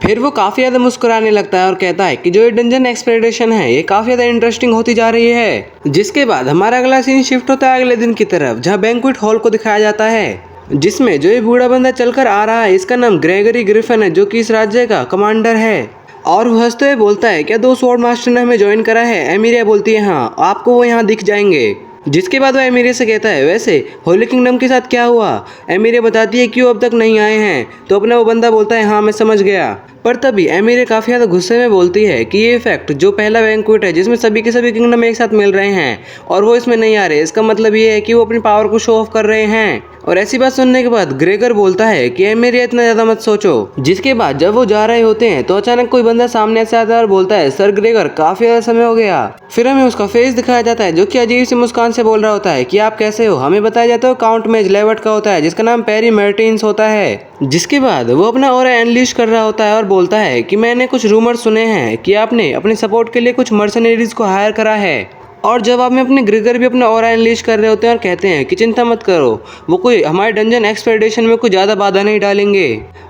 Speaker 1: फिर वो काफ़ी ज़्यादा मुस्कुराने लगता है और कहता है कि जो ये डंजन एक्सपेडिशन है ये काफ़ी ज़्यादा इंटरेस्टिंग होती जा रही है। जिसके बाद हमारा अगला सीन शिफ्ट होता है अगले दिन की तरफ जहाँ बैंक्वेट हॉल को दिखाया जाता है जिसमें जो ये बूढ़ा बंदा चलकर आ रहा है इसका नाम ग्रेगरी ग्रिफिन है जो कि इस राज्य का कमांडर है। और वो हंसते हुए बोलता है, क्या 2 स्वॉर्ड मास्टर ने हमें ज्वाइन करा है? एमिरिया बोलती है, हाँ, आपको वो यहाँ दिख जाएंगे। जिसके बाद वो एमिरिया से कहता है, वैसे होली किंगडम के साथ क्या हुआ? एमिरिया बताती है कि वो अब तक नहीं आए हैं। तो अपना वो बंदा बोलता है, हाँ मैं समझ गया। पर तभी एमिरिया काफ़ी ज़्यादा गुस्से में बोलती है कि ये इफेक्ट जो पहला बैंक्वेट है जिसमें सभी के सभी किंगडम एक साथ मिल रहे हैं और वो इसमें नहीं आ रहे, इसका मतलब ये है कि वो अपनी पावर को शो ऑफ कर रहे हैं। और ऐसी बात सुनने के बाद ग्रेगर बोलता है कि एमिरिया इतना ज़्यादा मत सोचो। जिसके बाद जब वो जा रहे होते हैं तो अचानक कोई बंदा सामने से आता है और बोलता है, सर ग्रेगर काफ़ी ज़्यादा समय हो गया। फिर हमें उसका फेस दिखाया जाता है जो कि अजीब सी मुस्कान से बोल रहा होता है कि आप कैसे हो। हमें बताया जाता है काउंट मेज लेवट का होता है जिसका नाम पेरी मार्टिन्स होता है। जिसके बाद वो अपना ऑरा अनलीश कर रहा होता है और बोलता है कि मैंने कुछ रूमर सुने हैं कि आपने अपने सपोर्ट के लिए कुछ मर्सनरीज को हायर करा है। और जवाब में अपने ग्रेगर भी अपना ऑरा अनलीश कर रहे होते हैं और कहते हैं कि चिंता मत करो, वो कोई हमारे डंजन एक्सपेडिशन में कोई ज़्यादा बाधा नहीं डालेंगे।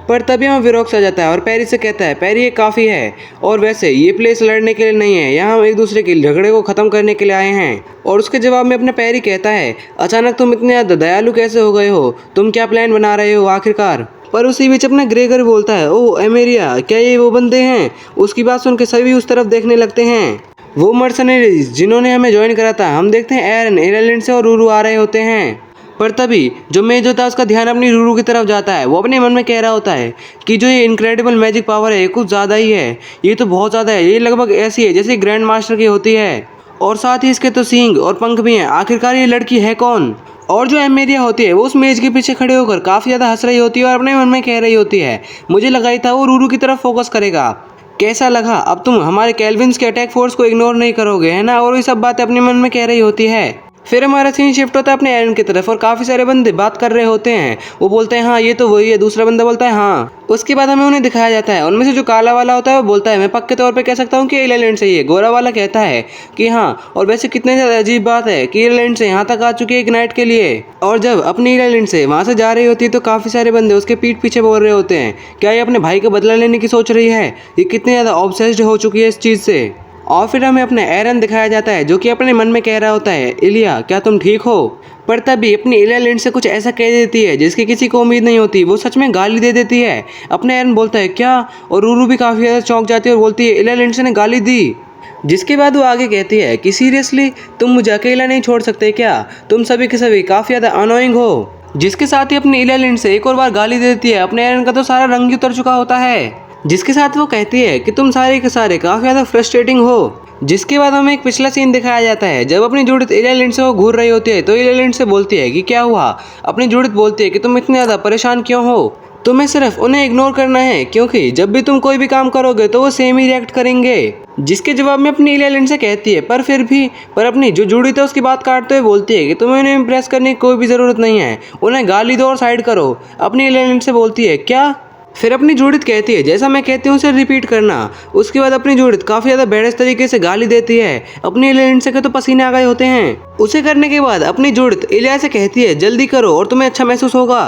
Speaker 1: पर तभी वहाँ विरोक्स आ जाता है और पैरी से कहता है, पैरी ये काफ़ी है और वैसे ये प्लेस लड़ने के लिए नहीं है, यहाँ हम एक दूसरे के झगड़े को ख़त्म करने के लिए आए हैं। और उसके जवाब में अपना पैरी कहता है, अचानक तुम इतने ज़्यादा दयालु कैसे हो गए हो? तुम क्या प्लान बना रहे हो आखिरकार? पर उसी बीच अपना ग्रेगर बोलता है, ओह एमेरिया, क्या ये वो बंदे हैं? उसकी बात सुन के सभी उस तरफ देखने लगते हैं। वो मर्सनरीज जिन्होंने हमें ज्वाइन करा था। हम देखते हैं एरन एयरलैंड से और रूरू आ रहे होते हैं। पर तभी जो मेज होता है उसका ध्यान अपनी रूरू की तरफ जाता है। वो अपने मन में कह रहा होता है कि जो ये इनक्रेडिबल मैजिक पावर है ये कुछ ज़्यादा ही है, ये तो बहुत ज़्यादा है, ये लगभग ऐसी है जैसे ग्रैंड मास्टर की होती है। और साथ ही इसके तो सींग और पंख भी हैं। आखिरकार ये लड़की है कौन? और जो एमेरिया होती है वो उस मेज के पीछे खड़े होकर काफ़ी ज़्यादा हंस रही होती है और अपने मन में कह रही होती है, मुझे लगा ही था वो रूरू की तरफ फोकस करेगा। कैसा लगा? अब तुम हमारे केल्विन्स के अटैक फोर्स को इग्नोर नहीं करोगे, है ना? और ये सब बातें अपने मन में कह रही होती है। फिर हमारा सीन शिफ्ट होता है अपने एरन की तरफ और काफ़ी सारे बंदे बात कर रहे होते हैं। वो बोलते हैं, हाँ ये तो वही है। दूसरा बंदा बोलता है, हाँ। उसके बाद हमें उन्हें दिखाया जाता है। उनमें से जो काला वाला होता है वो बोलता है, मैं पक्के तौर पे कह सकता हूँ कि एयरलैंड से ही है। गोरा वाला कहता है कि हाँ, और वैसे कितने ज़्यादा अजीब बात है कि एयरलैंड से यहाँ तक आ चुकी है एक नाइट के लिए। और जब अपनी एयरलैंड से वहाँ से जा रही होती है तो काफ़ी सारे बंदे उसके पीठ पीछे बोल रहे होते हैं, क्या ये अपने भाई का बदला लेने की सोच रही है? ये कितनी ज़्यादा ऑब्सेस्ड हो चुकी है इस चीज़ से। और फिर हमें अपना एरन दिखाया जाता है जो कि अपने मन में कह रहा होता है, इलिया क्या तुम ठीक हो? पर तभी अपनी इलिया लिंड से कुछ ऐसा कह देती है जिसकी किसी को उम्मीद नहीं होती। वो सच में गाली दे देती है। अपना एरन बोलता है, क्या? और रूरू भी काफ़ी ज़्यादा चौंक जाती है और बोलती है, इलिया लिंड से ने गाली दी। जिसके बाद वो आगे कहती है कि सीरियसली तुम मुझे अकेला नहीं छोड़ सकते क्या? तुम सभी के सभी काफ़ी ज़्यादा अनोइंग हो। जिसके साथ ही अपनी इलिया लिंड से एक और बार गाली दे देती है। अपने एरन का तो सारा रंग ही उतर चुका होता है। जिसके साथ वो कहती है कि तुम सारे के सारे काफ़ी ज़्यादा फ्रस्ट्रेटिंग हो। जिसके बाद हमें एक पिछला सीन दिखाया जाता है जब अपनी जूडिथ इलिया लिंड से वो घूर रही होती है तो इलिया लिंड से बोलती है कि क्या हुआ? अपनी जूडिथ बोलती है कि तुम इतने ज़्यादा परेशान क्यों हो? तुम्हें सिर्फ उन्हें इग्नोर करना है क्योंकि जब भी तुम कोई भी काम करोगे तो वो सेम ही रिएक्ट करेंगे। जिसके जवाब में अपनी इलिया लिंड से कहती है, पर अपनी जो जूडिथ है उसकी बात काटते हुए बोलती है कि तुम्हें उन्हें इम्प्रेस करने की कोई भी ज़रूरत नहीं है, उन्हें गाली दो और साइड करो। अपनी इलिया लिंड से बोलती है, क्या? फिर अपनी जूडिथ कहती है, जैसा मैं कहती हूँ उसे रिपीट करना। उसके बाद अपनी जूडिथ काफ़ी ज़्यादा बेड़स तरीके से गाली देती है। अपनी इलिया लिंड से के तो पसीने आ गए होते हैं। उसे करने के बाद अपनी जूडिथ इलिया से कहती है, जल्दी करो और तुम्हें अच्छा महसूस होगा।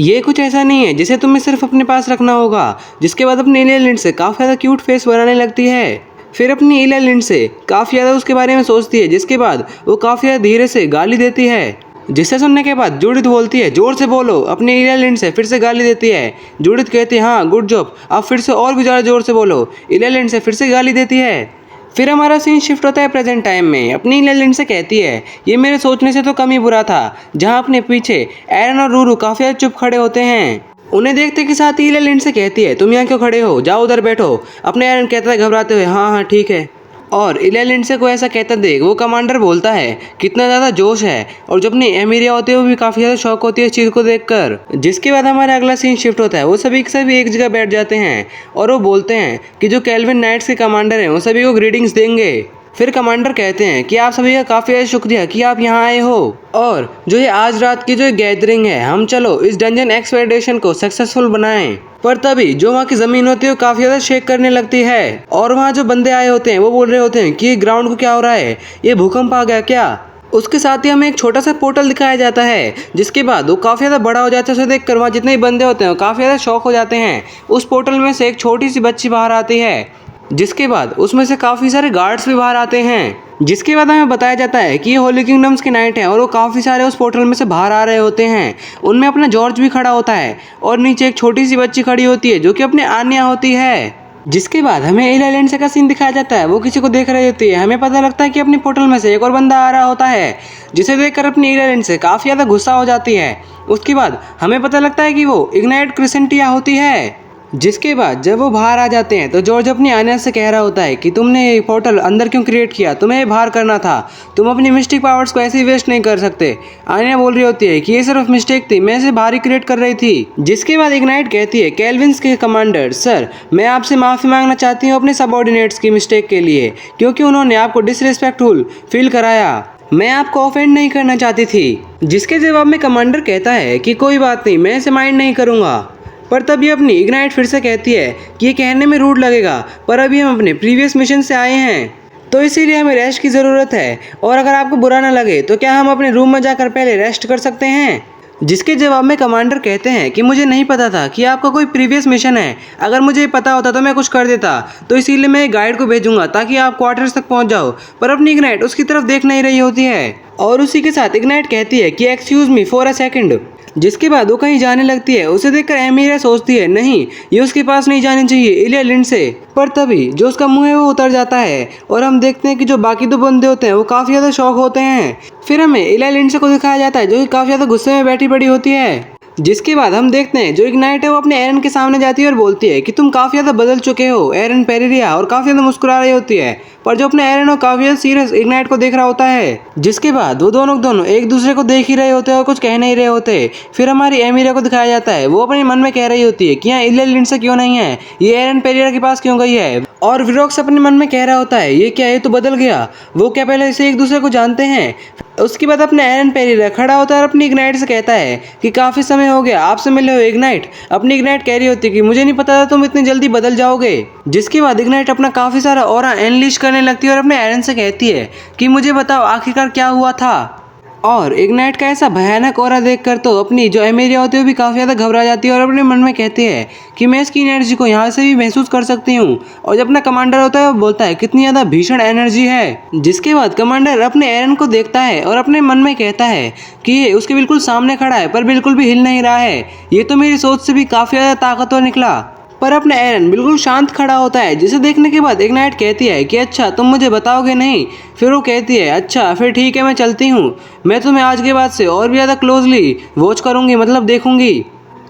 Speaker 1: ये कुछ ऐसा नहीं है जिसे तुम्हें सिर्फ अपने पास रखना होगा। जिसके बाद अपनी इलिया लिंड से काफ़ी ज़्यादा क्यूट फेस बनाने लगती है। फिर अपनी इलिया लिंड से काफ़ी ज़्यादा उसके बारे में सोचती है। जिसके बाद वो काफ़ी ज़्यादा धीरे से गाली देती है। जिसे सुनने के बाद जूडिथ बोलती है, जोर से बोलो। अपनी इलिया लिंड से फिर से गाली देती है। जूडिथ कहती है, हाँ गुड जॉब, अब फिर से और भी ज़्यादा जोर से बोलो। इलिया लिंड से फिर से गाली देती है। फिर हमारा सीन शिफ्ट होता है प्रेजेंट टाइम में। अपनी इलिया लिंड से कहती है, ये मेरे सोचने से तो कम ही बुरा था। जहाँ अपने पीछे एरन और रूरू काफ़ी चुप खड़े होते हैं। उन्हें देखते के साथ ही इलिया लिंड से कहती है, तुम यहाँ क्यों खड़े हो? जाओ उधर बैठो। अपने एरन कहता है घबराते हुए, हाँ हाँ ठीक है। और इलिया लिंड से को ऐसा कहता देख वो कमांडर बोलता है, कितना ज़्यादा जोश है। और जब अपनी एमिरिया होती है वो भी काफ़ी ज़्यादा शौक होती है इस चीज़ को देखकर। जिसके बाद हमारा अगला सीन शिफ्ट होता है। वो सभी के सभी एक जगह बैठ जाते हैं और वो बोलते हैं कि जो केल्विन नाइट्स के कमांडर हैं वो सभी को ग्रीटिंग्स देंगे। फिर कमांडर कहते हैं कि आप सभी का काफ़ी ज़्यादा शुक्रिया कि आप यहाँ आए हो। और जो ये आज रात की जो गैदरिंग है, हम चलो इस डंजन एक्सपेडिशन को सक्सेसफुल बनाएं। पर तभी जो वहाँ की ज़मीन होती है वो काफ़ी ज़्यादा शेक करने लगती है। और वहाँ जो बंदे आए होते हैं वो बोल रहे होते हैं कि ग्राउंड को क्या हो रहा है, ये भूकंप आ गया क्या? उसके साथ ही हमें एक छोटा सा पोर्टल दिखाया जाता है। जिसके बाद वो काफ़ी ज़्यादा बड़ा हो जाता है। उसे देख कर वहाँ जितने भी बंदे होते हैं वो काफ़ी ज़्यादा शौक हो जाते हैं। उस पोर्टल में से एक छोटी सी बच्ची बाहर आती है। जिसके बाद उसमें से काफ़ी सारे गार्ड्स भी बाहर आते हैं। जिसके बाद हमें बताया जाता है कि ये होली किंगडम्स की नाइट है और वो काफ़ी सारे उस पोर्टल में से बाहर आ रहे होते हैं। उनमें अपना जॉर्ज भी खड़ा होता है और नीचे एक छोटी सी बच्ची खड़ी होती है जो कि अपने आन्या होती है। जिसके बाद हमें एलिया लेंस का सीन दिखाया जाता है। वो किसी को देख रही होती है। हमें पता लगता है कि अपनी पोर्टल में से एक और बंदा आ रहा होता है, जिसे देखकर अपनी एलिया लेंस से काफ़ी ज़्यादा गुस्सा हो जाती है। उसके बाद हमें पता लगता है कि वो इग्नाइट क्रिसेंटिया होती है। जिसके बाद जब वो बाहर आ जाते हैं तो जॉर्ज अपनी आन्या से कह रहा होता है कि तुमने ये पोर्टल अंदर क्यों क्रिएट किया, तुम्हें ये बाहर करना था, तुम अपनी मिस्टिक पावर्स को ऐसे ही वेस्ट नहीं कर सकते। आन्या बोल रही होती है कि ये सिर्फ मिस्टेक थी, मैं इसे बाहर ही क्रिएट कर रही थी। जिसके बाद इग्नाइट कहती है केल्विन्स के कमांडर सर, मैं आपसे माफ़ी मांगना चाहती हूँ अपने सबऑर्डिनेट्स की मिस्टेक के लिए, क्योंकि उन्होंने आपको डिसरिस्पेक्टफुल फील कराया। मैं आपको ऑफेंड नहीं करना चाहती थी। जिसके जवाब में कमांडर कहता है कि कोई बात नहीं, मैं इसे माइंड नहीं करूँगा। पर तभी अपनी इग्नाइट फिर से कहती है कि ये कहने में रूड लगेगा, पर अभी हम अपने प्रीवियस मिशन से आए हैं, तो इसीलिए हमें रेस्ट की ज़रूरत है, और अगर आपको बुरा ना लगे तो क्या हम अपने रूम में जाकर पहले रेस्ट कर सकते हैं। जिसके जवाब में कमांडर कहते हैं कि मुझे नहीं पता था कि आपका कोई प्रीवियस मिशन है, अगर मुझे पता होता तो मैं कुछ कर देता, तो इसीलिए मैं गाइड को भेजूंगा ताकि आप क्वार्टर्स तक पहुंच जाओ। पर अपनी इग्नाइट उसकी तरफ देख नहीं रही होती है, और उसी के साथ इग्नाइट कहती है कि excuse me for a second. जिसके बाद वो कहीं जाने लगती है। उसे देखकर एमिरा सोचती है नहीं, ये उसके पास नहीं जानी चाहिए एलिया लिंड से। पर तभी जो उसका मुंह है वो उतर जाता है, और हम देखते हैं कि जो बाकी दो बंदे होते हैं वो काफ़ी ज़्यादा शॉक होते हैं। फिर हमें एलिया लिंड को दिखाया जाता है जो कि काफ़ी ज़्यादा गुस्से में बैठी पड़ी होती है। जिसके बाद हम देखते हैं जो इग्नाइट है वो अपने एरन के सामने जाती है और बोलती है कि तुम काफ़ी ज़्यादा बदल चुके हो एरन पेरिरिया, और काफ़ी ज़्यादा मुस्कुरा रही होती है। पर जो अपने एरन और काफ़ी ज़्यादा सीरियस इग्नाइट को देख रहा होता है। जिसके बाद वो दोनों एक दूसरे को देख ही रहे होते हैं और कुछ कह नहीं रहे होते। फिर हमारी एमिरा को दिखाया जाता है, वो अपने मन में कह रही होती है कि यहाँ इलिया लिंड क्यों नहीं है, ये एरन पेरिरिया के पास क्यों गई है। और विरोक्स अपने मन में कह रहा होता है ये क्या, ये तो बदल गया, वो क्या पहले से एक दूसरे को जानते हैं। उसके बाद अपने एरन पेरिरिया खड़ा होता है और अपनी इग्नाइट से कहता है कि काफ़ी समय हो गया आपसे मिले हो इग्नाइट। अपनी इग्नाइट कह रही होती है कि मुझे नहीं पता था तुम इतनी जल्दी बदल जाओगे। जिसके बाद इग्नाइट अपना काफ़ी सारा ऑरा अनलीश करने लगती है और अपने एरन से कहती है कि मुझे बताओ आखिरकार क्या हुआ था। और इग्नाइट का ऐसा भयानक ऑरा देखकर तो अपनी जो एमिरिया होती है वो भी काफ़ी ज़्यादा घबरा जाती है और अपने मन में कहती है कि मैं इसकी एनर्जी को यहाँ से भी महसूस कर सकती हूँ। और जब अपना कमांडर होता है वो बोलता है कितनी ज़्यादा भीषण एनर्जी है। जिसके बाद कमांडर अपने एरन को देखता है और अपने मन में कहता है कि ये उसके बिल्कुल सामने खड़ा है पर बिल्कुल भी हिल नहीं रहा है, ये तो मेरी सोच से भी काफ़ी ज़्यादा ताकतवर निकला। पर अपना एरन बिल्कुल शांत खड़ा होता है, जिसे देखने के बाद इग्नाइट कहती है कि अच्छा तुम मुझे बताओगे नहीं। फिर वो कहती है अच्छा फिर ठीक है मैं चलती हूँ, मैं तुम्हें आज के बाद से और भी ज़्यादा क्लोजली वॉच करूँगी, मतलब देखूँगी।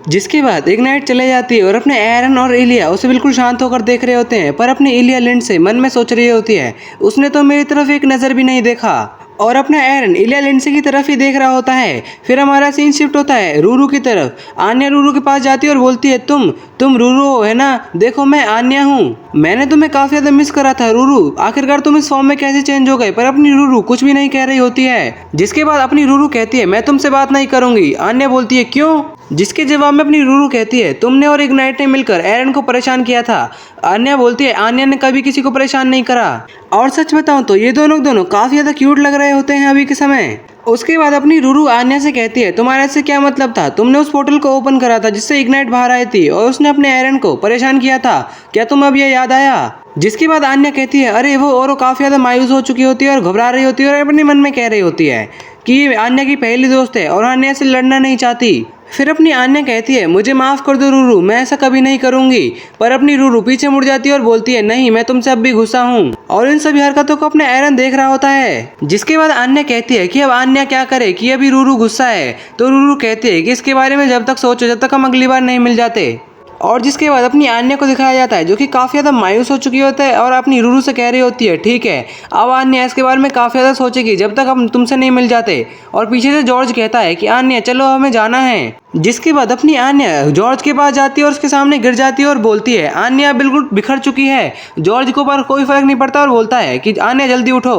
Speaker 1: जिसके बाद इग्नाइट चले जाती है और अपने एरन और इलिया उसे बिल्कुल शांत होकर देख रहे होते हैं। पर अपनी इलिया लिंड से मन में सोच रही होती है उसने तो मेरी तरफ एक नज़र भी नहीं देखा, और अपना एरन इलिया लिंडसे की तरफ ही देख रहा होता है। फिर हमारा सीन शिफ्ट होता है रूरू की तरफ। आन्या रूरू के पास जाती है और बोलती है तुम रूरू हो है ना, देखो मैं आन्या हूँ, मैंने तुम्हें काफ़ी ज़्यादा मिस करा था रूरू, आखिरकार तुम इस फॉर्म में कैसे चेंज हो गए। पर अपनी रूरू कुछ भी नहीं कह रही होती है। जिसके बाद अपनी रूरू कहती है मैं तुमसे बात नहीं करूँगी। आन्या बोलती है क्यों। जिसके जवाब में अपनी रूरू कहती है तुमने और इग्नाइट ने मिलकर एरन को परेशान किया था। आन्या बोलती है आन्या ने कभी किसी को परेशान नहीं करा। और सच बताऊं तो ये दोनों काफ़ी ज़्यादा क्यूट लग रहे होते हैं अभी के समय। उसके बाद अपनी रूरू आन्या से कहती है तुम्हारे से क्या मतलब था, तुमने उस पोर्टल को ओपन करा था जिससे इग्नाइट बाहर आई थी और उसने अपने एरन को परेशान किया था, क्या तुम अब ये याद आया। जिसके बाद आन्या कहती है अरे वो, और काफ़ी ज़्यादा मायूस हो चुकी होती है और घबरा रही होती है और अपने मन में कह रही होती है कि ये आन्या की पहली दोस्त है और आन्या से लड़ना नहीं चाहती। फिर अपनी आन्या कहती है मुझे माफ़ कर दो रूरू, मैं ऐसा कभी नहीं करूँगी। पर अपनी रूरू पीछे मुड़ जाती है और बोलती है नहीं मैं तुमसे अब भी गुस्सा हूँ। और इन सभी हरकतों को अपने एरन देख रहा होता है। जिसके बाद आन्या कहती है कि अब आन्या क्या करे कि अभी रूरू गुस्सा है। तो रूरू कहती है कि इसके बारे में जब तक सोचो जब तक हम अगली बार नहीं मिल जाते। और जिसके बाद अपनी आन्या को दिखाया जाता है जो कि काफ़ी ज़्यादा मायूस हो चुकी होता है और अपनी रूरू से कह रही होती है ठीक है अब आन्या इसके बारे में काफ़ी ज़्यादा सोचेगी जब तक हम तुमसे नहीं मिल जाते। और पीछे से जॉर्ज कहता है कि आन्या चलो हमें जाना है। जिसके बाद अपनी आन्या जॉर्ज के पास जाती है और उसके सामने गिर जाती है और बोलती है आन्या बिल्कुल बिखर चुकी है। जॉर्ज को पर कोई फर्क नहीं पड़ता और बोलता है कि आन्या जल्दी उठो।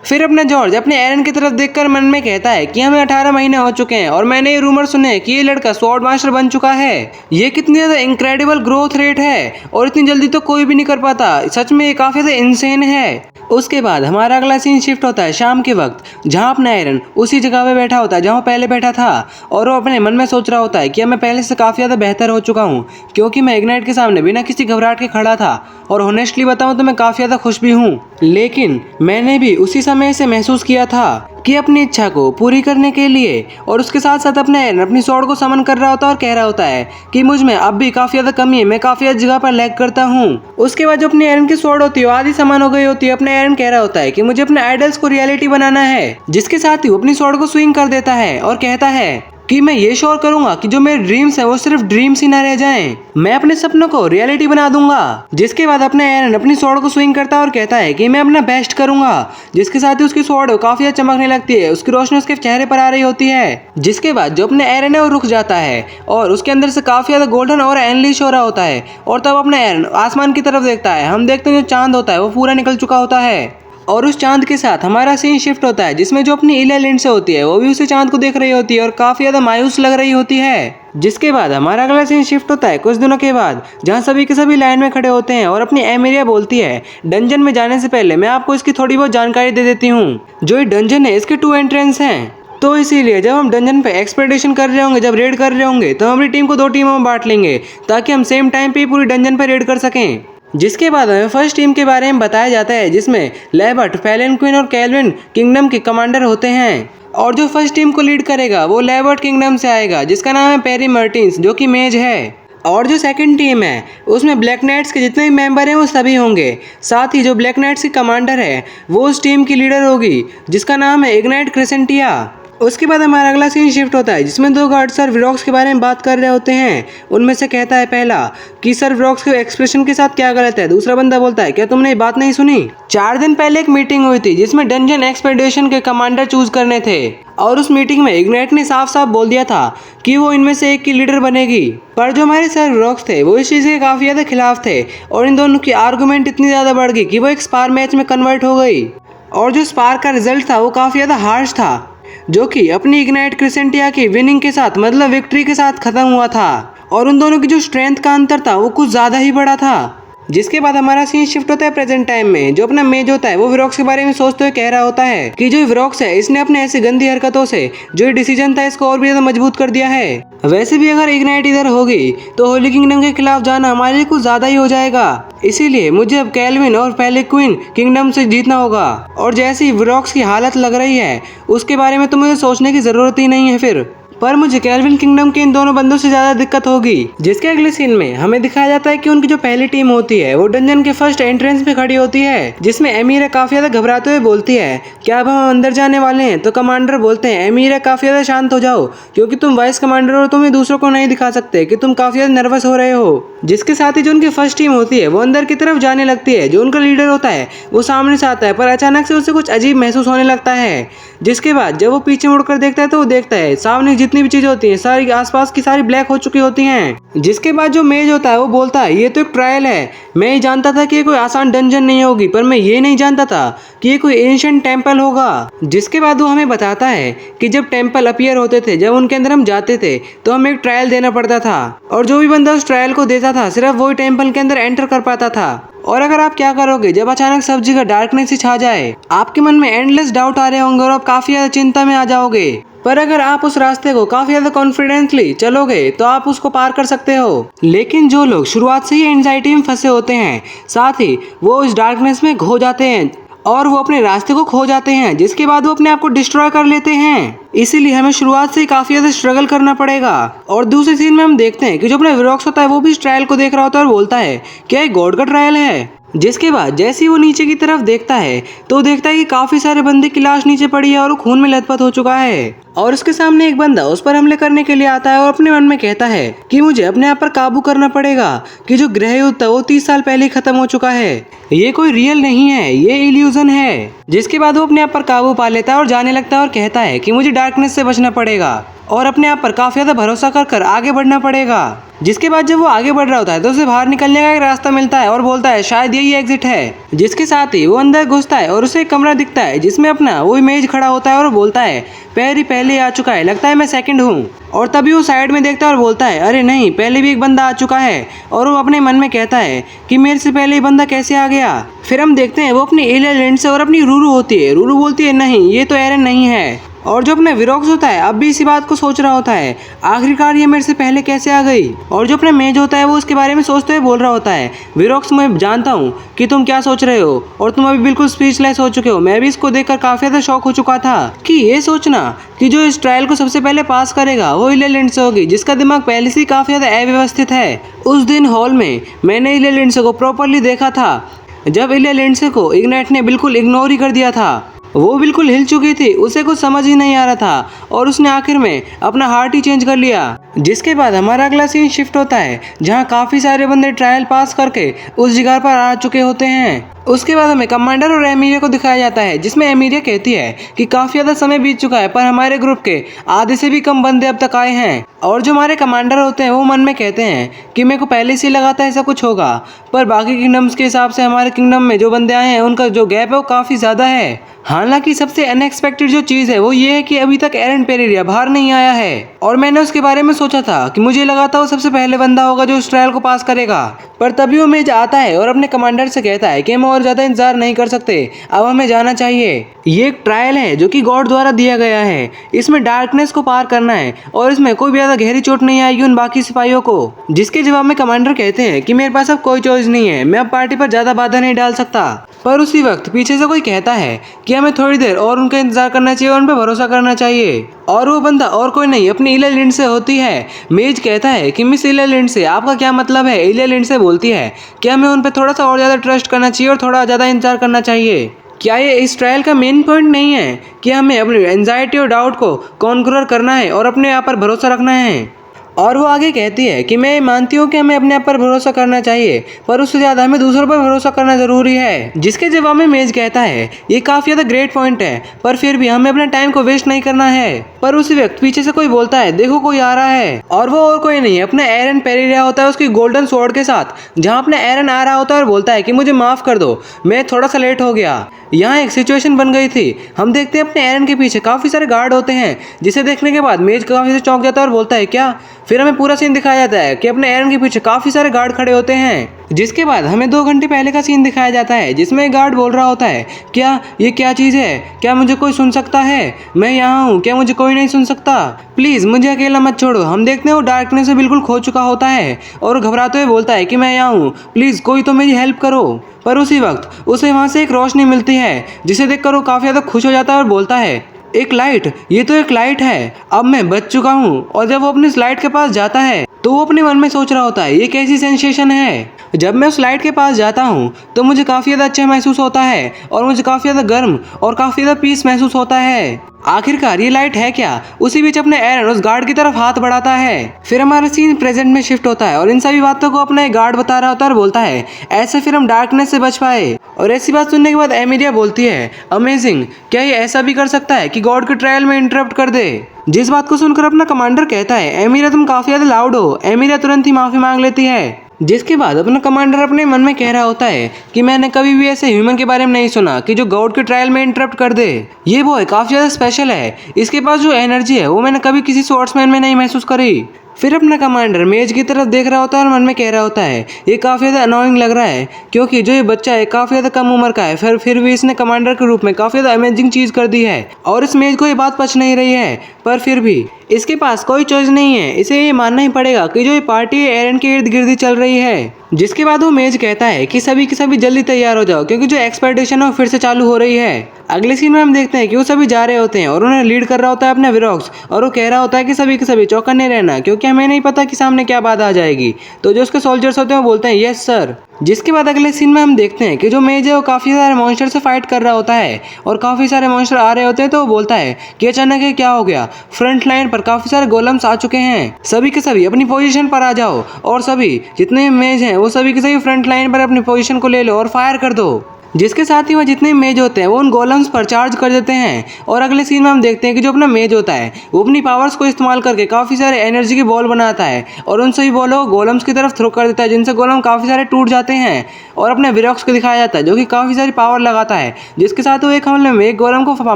Speaker 1: फिर अपना जॉर्ज अपने एरन की तरफ देखकर मन में कहता है कि हमें 18 महीने हो चुके हैं और मैंने ये रूमर सुने कि ये लड़का स्वॉर्ड मास्टर बन चुका है। ये कितनी ज़्यादा इनक्रेडिबल ग्रोथ रेट है और इतनी जल्दी तो कोई भी नहीं कर पाता, सच में ये काफ़ी ज़्यादा इंसेन है। उसके बाद हमारा अगला सीन शिफ्ट होता है शाम के वक्त, जहाँ अपना एरन उसी जगह पे बैठा होता है जहाँ पहले बैठा था और वो अपने मन में सोच रहा होता है कि अब मैं पहले से काफ़ी ज़्यादा बेहतर हो चुका हूँ क्योंकि मैं इग्नाइट के सामने बिना किसी घबराहट के खड़ा था। और ऑनेस्टली बताऊँ तो मैं काफ़ी ज़्यादा खुश भी हूँ, लेकिन मैंने भी उसी समय से महसूस किया था कि अपनी इच्छा को पूरी करने के लिए, और उसके साथ साथ अपने एरन अपनी स्वॉर्ड को समन कर रहा होता है और कह रहा होता है कि मुझ में अब भी काफी ज्यादा कमी है, मैं काफी ज्यादा जगह पर लैग करता हूँ। उसके बाद जो अपनी एरन की स्वॉर्ड होती है वो आधी समान हो गई होती है। अपने एरन कह रहा होता है कि मुझे अपने आइडल्स को रियलिटी बनाना है, जिसके साथ ही वो अपनी स्वॉर्ड को स्विंग कर देता है और कहता है कि मैं ये श्योर करूंगा कि जो मेरे ड्रीम्स हैं वो सिर्फ ड्रीम्स ही ना रह जाएं, मैं अपने सपनों को रियलिटी बना दूंगा। जिसके बाद अपने एरन अपनी स्वॉर्ड को स्विंग करता है और कहता है कि मैं अपना बेस्ट करूंगा, जिसके साथ ही उसकी स्वॉर्ड काफी ज्यादा चमकने लगती है, उसकी रोशनी उसके चेहरे पर आ रही होती है। जिसके बाद जो अपने एरन है वो रुक जाता है और उसके अंदर से काफी ज्यादा गोल्डन और अनलीश हो रहा होता है। और तब अपना एरन आसमान की तरफ देखता है, हम देखते हैं जो चांद होता है वो पूरा निकल चुका होता है और उस चांद के साथ हमारा सीन शिफ्ट होता है, जिसमें जो अपनी इला लिंड से होती है वो भी उसी चांद को देख रही होती है और काफी ज्यादा मायूस लग रही होती है। जिसके बाद हमारा अगला सीन शिफ्ट होता है कुछ दिनों के बाद, जहाँ सभी के सभी लाइन में खड़े होते हैं और अपनी एमिलिया बोलती है डंजन में जाने से पहले मैं आपको इसकी थोड़ी बहुत जानकारी दे देती हूँ। जो ये डंजन है इसके 2 एंट्रेंस हैं, तो इसीलिए जब हम डंजन पे एक्सपेडिशन कर रहे होंगे, जब रेड कर रहे होंगे, तो हम अपनी टीम को 2 टीमों में बांट लेंगे ताकि हम सेम टाइम पे पूरी डंजन पे रेड कर सकें। जिसके बाद हमें फर्स्ट टीम के बारे में बताया जाता है, जिसमें लेबर्ट, फैलन क्वीन और कैल्विन किंगडम के कमांडर होते हैं। और जो फर्स्ट टीम को लीड करेगा वो लेबर्ट किंगडम से आएगा, जिसका नाम है पेरी मार्टिन्स, जो कि मेज है। और जो सेकंड टीम है उसमें ब्लैक नाइट्स के जितने भी मेंबर हैं वो सभी होंगे। साथ ही जो ब्लैक नाइट्स की कमांडर है वो उस टीम की लीडर होगी, जिसका नाम है इग्नाइट क्रिसेंटिया। उसके बाद हमारा अगला सीन शिफ्ट होता है, जिसमें 2 गार्ड सर विरोक्स के बारे में बात कर रहे होते हैं। उनमें से कहता है पहला कि सर विरोक्स के एक्सप्रेशन के साथ क्या गलत है। दूसरा बंदा बोलता है क्या तुमने ये बात नहीं सुनी, 4 दिन पहले एक मीटिंग हुई थी जिसमें डंजन एक्सपेडिशन के कमांडर चूज करने थे, और उस मीटिंग में इग्नाइट ने साफ साफ बोल दिया था कि वो इनमें से एक की लीडर बनेगी। पर जो हमारे सर विरोक्स थे वो इस चीज़ के काफ़ी ज़्यादा खिलाफ थे और इन दोनों की आर्गूमेंट इतनी ज़्यादा बढ़ गई कि वो एक स्पार मैच में कन्वर्ट हो गई। और जो स्पार का रिजल्ट था वो काफ़ी ज़्यादा हार्श था, जो कि अपनी इग्नाइट क्रिसेंटिया की विनिंग के साथ, मतलब विक्ट्री के साथ खत्म हुआ था। और उन दोनों की जो स्ट्रेंथ का अंतर था वो कुछ ज़्यादा ही बड़ा था। जिसके बाद हमारा सीन शिफ्ट होता है प्रेजेंट टाइम में। जो अपना मेज होता है वो विरोक्स के बारे में सोचते हुए कह रहा होता है कि जो विरोक्स है इसने अपने ऐसी गंदी हरकतों से जो डिसीजन था इसको और भी ज्यादा मजबूत कर दिया है। वैसे भी अगर इग्नाइट इधर होगी तो होली किंगडम के खिलाफ जाना हमारे लिए कुछ ज्यादा ही हो जाएगा, इसीलिए मुझे अब कैल्विन और पहले क्वीन किंगडम से जीतना होगा। और जैसी विरोक्स की हालत लग रही है उसके बारे में तो मुझे सोचने की जरूरत ही नहीं है फिर, पर मुझे कैल्विन किंगडम के इन दोनों बंदों से ज्यादा दिक्कत होगी। जिसके अगले सीन में हमें दिखाया जाता है कि उनकी जो पहली टीम होती है वो डंजन के फर्स्ट एंट्रेंस पे खड़ी होती है, जिसमें एमीरा काफी ज्यादा घबराते हुए बोलती है क्या अब हम अंदर जाने वाले हैं। तो कमांडर बोलते हैं एमीरा काफी ज्यादा शांत हो जाओ, क्योंकि तुम वाइस कमांडर हो, तुम्हें दूसरों को नहीं दिखा सकते कि तुम काफी ज्यादा नर्वस हो रहे हो। जिसके साथ ही जो उनकी फर्स्ट टीम होती है वो अंदर की तरफ जाने लगती है। जो उनका लीडर होता है वो सामने से आता है, पर अचानक से उसे कुछ अजीब महसूस होने लगता है। जिसके बाद जब वो पीछे मुड़कर देखता है तो वो देखता है सामने जितनी भी चीजें होती हैं सारी आसपास की सारी ब्लैक हो चुकी होती हैं। जिसके बाद जो मेज होता है वो बोलता है ये तो एक ट्रायल है, मैं ही जानता था कि ये कोई आसान डंजन नहीं होगी, पर मैं ये नहीं जानता था कि ये कोई एंशिएंट टेंपल होगा। जिसके बाद वो हमें बताता है कि जब टेंपल अपीयर होते थे, जब उनके अंदर हम जाते थे तो हमें एक ट्रायल देना पड़ता था, और जो भी बंदा उस ट्रायल को देता था सिर्फ वही टेंपल के अंदर एंटर कर पाता था। और अगर आप क्या करोगे जब अचानक सब जगह डार्कनेस ही छा जाए, आपके मन में एंडलेस डाउट आ रहे होंगे और आप काफी ज्यादा चिंता में आ जाओगे। पर अगर आप उस रास्ते को काफी ज्यादा कॉन्फिडेंटली चलोगे तो आप उसको पार कर सकते हो। लेकिन जो लोग शुरुआत से ही एंजाइटी में फंसे होते हैं, साथ ही वो इस डार्कनेस में खो जाते हैं और वो अपने रास्ते को खो जाते हैं, जिसके बाद वो अपने आप को डिस्ट्रॉय कर लेते हैं। इसीलिए हमें शुरुआत से ही काफी ज्यादा स्ट्रगल करना पड़ेगा। और दूसरे सीन में हम देखते हैं कि जो अपना विरोक्स होता है वो भी इस ट्रायल को देख रहा होता है और बोलता है क्या ये गॉड का ट्रायल है। जिसके बाद जैसे ही वो नीचे की तरफ देखता है तो देखता है कि काफी सारे बंदे की लाश नीचे पड़ी है और वो खून में लथपथ हो चुका है। और उसके सामने एक बंदा उस पर हमले करने के लिए आता है और अपने मन में कहता है कि मुझे अपने आप पर काबू करना पड़ेगा, कि जो ग्रह युद्ध था वो 30 साल पहले खत्म हो चुका है, ये कोई रियल नहीं है, ये इल्यूजन है। जिसके बाद वो अपने आप पर काबू पा लेता है और जाने लगता है और कहता है कि मुझे डार्कनेस से बचना पड़ेगा और अपने आप पर काफी ज्यादा भरोसा कर आगे बढ़ना पड़ेगा। जिसके बाद जब वो आगे बढ़ रहा होता है तो उसे बाहर निकलने का एक रास्ता मिलता है और बोलता है शायद यही एग्जिट है। जिसके साथ ही वो अंदर घुसता है और उसे एक कमरा दिखता है जिसमें अपना वो इमेज खड़ा होता है और वो बोलता है पैरी पहले आ चुका है, लगता है मैं सेकंड हूँ। और तभी वो साइड में देखता है और बोलता है अरे नहीं, पहले भी एक बंदा आ चुका है। और वो अपने मन में कहता है कि मेरे से पहले ये बंदा कैसे आ गया। फिर हम देखते हैं वो अपनी एलियन से और अपनी रूरू होती है। रूरू बोलती है नहीं, ये तो एरन नहीं है। और जो अपने विरोक्स होता है अब भी इसी बात को सोच रहा होता है, आखिरकार ये मेरे से पहले कैसे आ गई। और जो अपने मेज होता है वो उसके बारे में सोचते हुए बोल रहा होता है, विरोक्स मैं जानता हूँ कि तुम क्या सोच रहे हो और तुम अभी बिल्कुल स्पीचलेस हो चुके हो। मैं भी इसको देखकर काफी ज्यादा शॉक हो चुका था कि ये सोचना कि जो इस ट्रायल को सबसे पहले पास करेगा वो इले लिंडसे होगी, जिसका दिमाग पहले से ही काफी ज्यादा अव्यवस्थित है। उस दिन हॉल में मैंने इले लिंडसे को प्रॉपरली देखा था जब इले लिंडसे को इग्नाइट ने बिल्कुल इग्नोर ही कर दिया था। वो बिल्कुल हिल चुकी थी, उसे कुछ समझ ही नहीं आ रहा था और उसने आखिर में अपना हार्ट ही चेंज कर लिया। जिसके बाद हमारा अगला सीन शिफ्ट होता है जहाँ काफी सारे बंदे ट्रायल पास करके उस जगह पर आ चुके होते हैं। उसके बाद हमें कमांडर और एमिलिया को दिखाया जाता है, जिसमें एमिलिया कहती है कि काफी ज्यादा समय बीत चुका है पर हमारे ग्रुप के आधे से भी कम बंदे अब तक आए हैं। और जो हमारे कमांडर होते हैं वो मन में कहते हैं कि मेरे को पहले से ही लगा था ऐसा कुछ होगा, पर बाकी किंगडम्स के हिसाब से हमारे किंगडम में जो बंदे आए हैं उनका जो गैप है वो काफी ज्यादा है। हालांकि सबसे अनएक्सपेक्टेड जो चीज़ है वो ये है कि अभी तक एरन पेरेरा बाहर नहीं आया है और मैंने उसके बारे में सोचा था कि मुझे लगा था वो सबसे पहले बंदा होगा जो उस ट्रायल को पास करेगा। पर तभी वो मेज आता है और अपने कमांडर से कहता है कि हम और ज़्यादा इंतजार नहीं कर सकते, अब हमें जाना चाहिए। ये एक ट्रायल है जो कि गॉड द्वारा दिया गया है, इसमें डार्कनेस को पार करना है और इसमें कोई भी ज़्यादा गहरी चोट नहीं आएगी उन बाकी सिपाहियों को। जिसके जवाब में कमांडर कहते हैं कि मेरे पास अब कोई चॉइस नहीं है, मैं अब पार्टी पर ज़्यादा बाधा नहीं डाल सकता। पर उसी वक्त पीछे से कोई कहता है कि हमें थोड़ी देर और उनका इंतजार करना चाहिए और उन पर भरोसा करना चाहिए। और वो बंदा और कोई नहीं अपनी इले लिंडसे होती है। मेज कहता है कि मिस इले लिंडसे आपका क्या मतलब है। इले लिंडसे बोलती है कि हमें उन पर थोड़ा सा और ज़्यादा ट्रस्ट करना चाहिए और थोड़ा ज़्यादा इंतजार करना चाहिए। क्या ये इस ट्रायल का मेन पॉइंट नहीं है कि हमें अपनी एंजाइटी और डाउट को कॉन्करर करना है और अपने आप पर भरोसा रखना है। और वो आगे कहती है कि मैं मानती हूँ कि हमें अपने आप पर भरोसा करना चाहिए पर उससे ज़्यादा हमें दूसरों पर भरोसा करना ज़रूरी है। जिसके जवाब में मेज कहता है ये काफ़ी ज़्यादा ग्रेट पॉइंट है पर फिर भी हमें अपना टाइम को वेस्ट नहीं करना है। पर उसी वक्त पीछे से कोई बोलता है देखो कोई आ रहा है और वो और कोई नहीं अपना एरन पेरेरा होता है उसकी गोल्डन स्वॉर्ड के साथ, जहाँ अपना एरन आ रहा होता है और बोलता है कि मुझे माफ़ कर दो मैं थोड़ा सा लेट हो गया। यहाँ एक सिचुएशन बन गई थी। हम देखते हैं अपने एरन के पीछे काफ़ी सारे गार्ड होते हैं, जिसे देखने के बाद मेज काफ़ी से चौंक जाता है और बोलता है क्या। फिर हमें पूरा सीन दिखाया जाता है कि अपने एरन के पीछे काफ़ी सारे गार्ड खड़े होते हैं। जिसके बाद हमें 2 घंटे पहले का सीन दिखाया जाता है जिसमें गार्ड बोल रहा होता है क्या ये क्या चीज़ है, क्या मुझे कोई सुन सकता है, मैं यहाँ हूँ, क्या मुझे कोई नहीं सुन सकता, प्लीज़ मुझे अकेला मत छोड़ो। हम देखते हैं वो डार्कनेस से बिल्कुल खो चुका होता है और घबराते हुए बोलता है कि मैं यहाँ हूँ, प्लीज़ कोई तो मेरी हेल्प करो। पर उसी वक्त उसे वहाँ से एक रोशनी मिलती है जिसे देखकर वो काफ़ी ज़्यादा खुश हो जाता है और बोलता है एक लाइट, ये तो एक लाइट है, अब मैं बच चुका हूँ। और जब वो अपनी इस लाइट के पास जाता है तो वो अपने मन में सोच रहा होता है ये कैसी सेंसेशन है। जब मैं उस लाइट के पास जाता हूँ तो मुझे काफ़ी ज़्यादा अच्छा महसूस होता है और मुझे काफ़ी ज़्यादा गर्म और काफ़ी ज़्यादा पीस महसूस होता है। आखिरकार ये लाइट है क्या। उसी बीच अपने एरन उस गार्ड की तरफ हाथ बढ़ाता है। फिर हमारा सीन प्रेजेंट में शिफ्ट होता है और इन सभी बातों को अपना एक गार्ड बता रहा होता है और बोलता है ऐसे फिर हम डार्कनेस से बच पाए। और ऐसी बात सुनने के बाद एमिलिया बोलती है अमेजिंग, क्या ये ऐसा भी कर सकता है कि गॉड के ट्रायल में इंटरप्ट कर दे। जिस बात को सुनकर अपना कमांडर कहता है एमिलिया तुम काफ़ी ज़्यादा लाउड हो। एमिलिया तुरंत ही माफ़ी मांग लेती है। जिसके बाद अपना कमांडर अपने मन में कह रहा होता है कि मैंने कभी भी ऐसे ह्यूमन के बारे में नहीं सुना कि जो गॉड के ट्रायल में इंटरप्ट कर दे। ये बॉय काफ़ी ज़्यादा स्पेशल है, इसके पास जो एनर्जी है वो मैंने कभी किसी स्वॉर्ड्समैन में नहीं महसूस करी। फिर अपना कमांडर मेज की तरफ देख रहा होता है और मन में कह रहा होता है ये काफ़ी ज़्यादा अनोइंग लग रहा है क्योंकि जो ये बच्चा है काफ़ी ज़्यादा कम उम्र का है फिर भी इसने कमांडर के रूप में काफ़ी ज़्यादा अमेजिंग चीज़ कर दी है और इस मेज को ये बात पच नहीं रही है। पर फिर भी इसके पास कोई चॉइस नहीं है, इसे ये मानना ही पड़ेगा कि जो ये पार्टी है एरन के इर्द गिर्द ही चल रही है। जिसके बाद वो मेज कहता है कि सभी के सभी जल्दी तैयार हो जाओ क्योंकि जो एक्सपेक्टेशन है वो फिर से चालू हो रही है। अगले सीन में हम देखते हैं कि वो सभी जा रहे होते हैं और उन्हें लीड कर रहा होता है अपना विरोक्स और वो कह रहा होता है कि सभी के सभी चौकन्ने रहना क्योंकि हमें नहीं पता कि सामने क्या बात आ जाएगी। तो जो उसके सोल्जर्स होते हैं वो बोलते हैं यस सर। जिसके बाद अगले सीन में हम देखते हैं कि जो मेज है वो काफ़ी सारे मॉन्स्टर से फाइट कर रहा होता है और काफ़ी सारे मॉन्स्टर आ रहे होते हैं। तो वो बोलता है कि अचानक ये क्या हो गया, फ्रंट लाइन पर काफ़ी सारे गोलम्स आ चुके हैं, सभी के सभी अपनी पोजीशन पर आ जाओ और सभी जितने मेज हैं वो सभी के सभी फ्रंट लाइन पर अपनी पोजीशन को ले लो और फायर कर दो। जिसके साथ ही वह जितने मेज होते हैं वो उन गोलम्स पर चार्ज कर देते हैं। और अगले सीन में हम देखते हैं कि जो अपना मेज होता है वो अपनी पावर्स को इस्तेमाल करके काफ़ी सारे एनर्जी की बॉल बनाता है और उन सभी बॉलों को गोलम्स की तरफ थ्रो कर देता है जिनसे गोलम काफ़ी सारे टूट जाते हैं। और अपने विरोक्स को दिखाया जाता है जो कि काफ़ी सारी पावर लगाता है, जिसके साथ वो एक हमले में एक गोलम को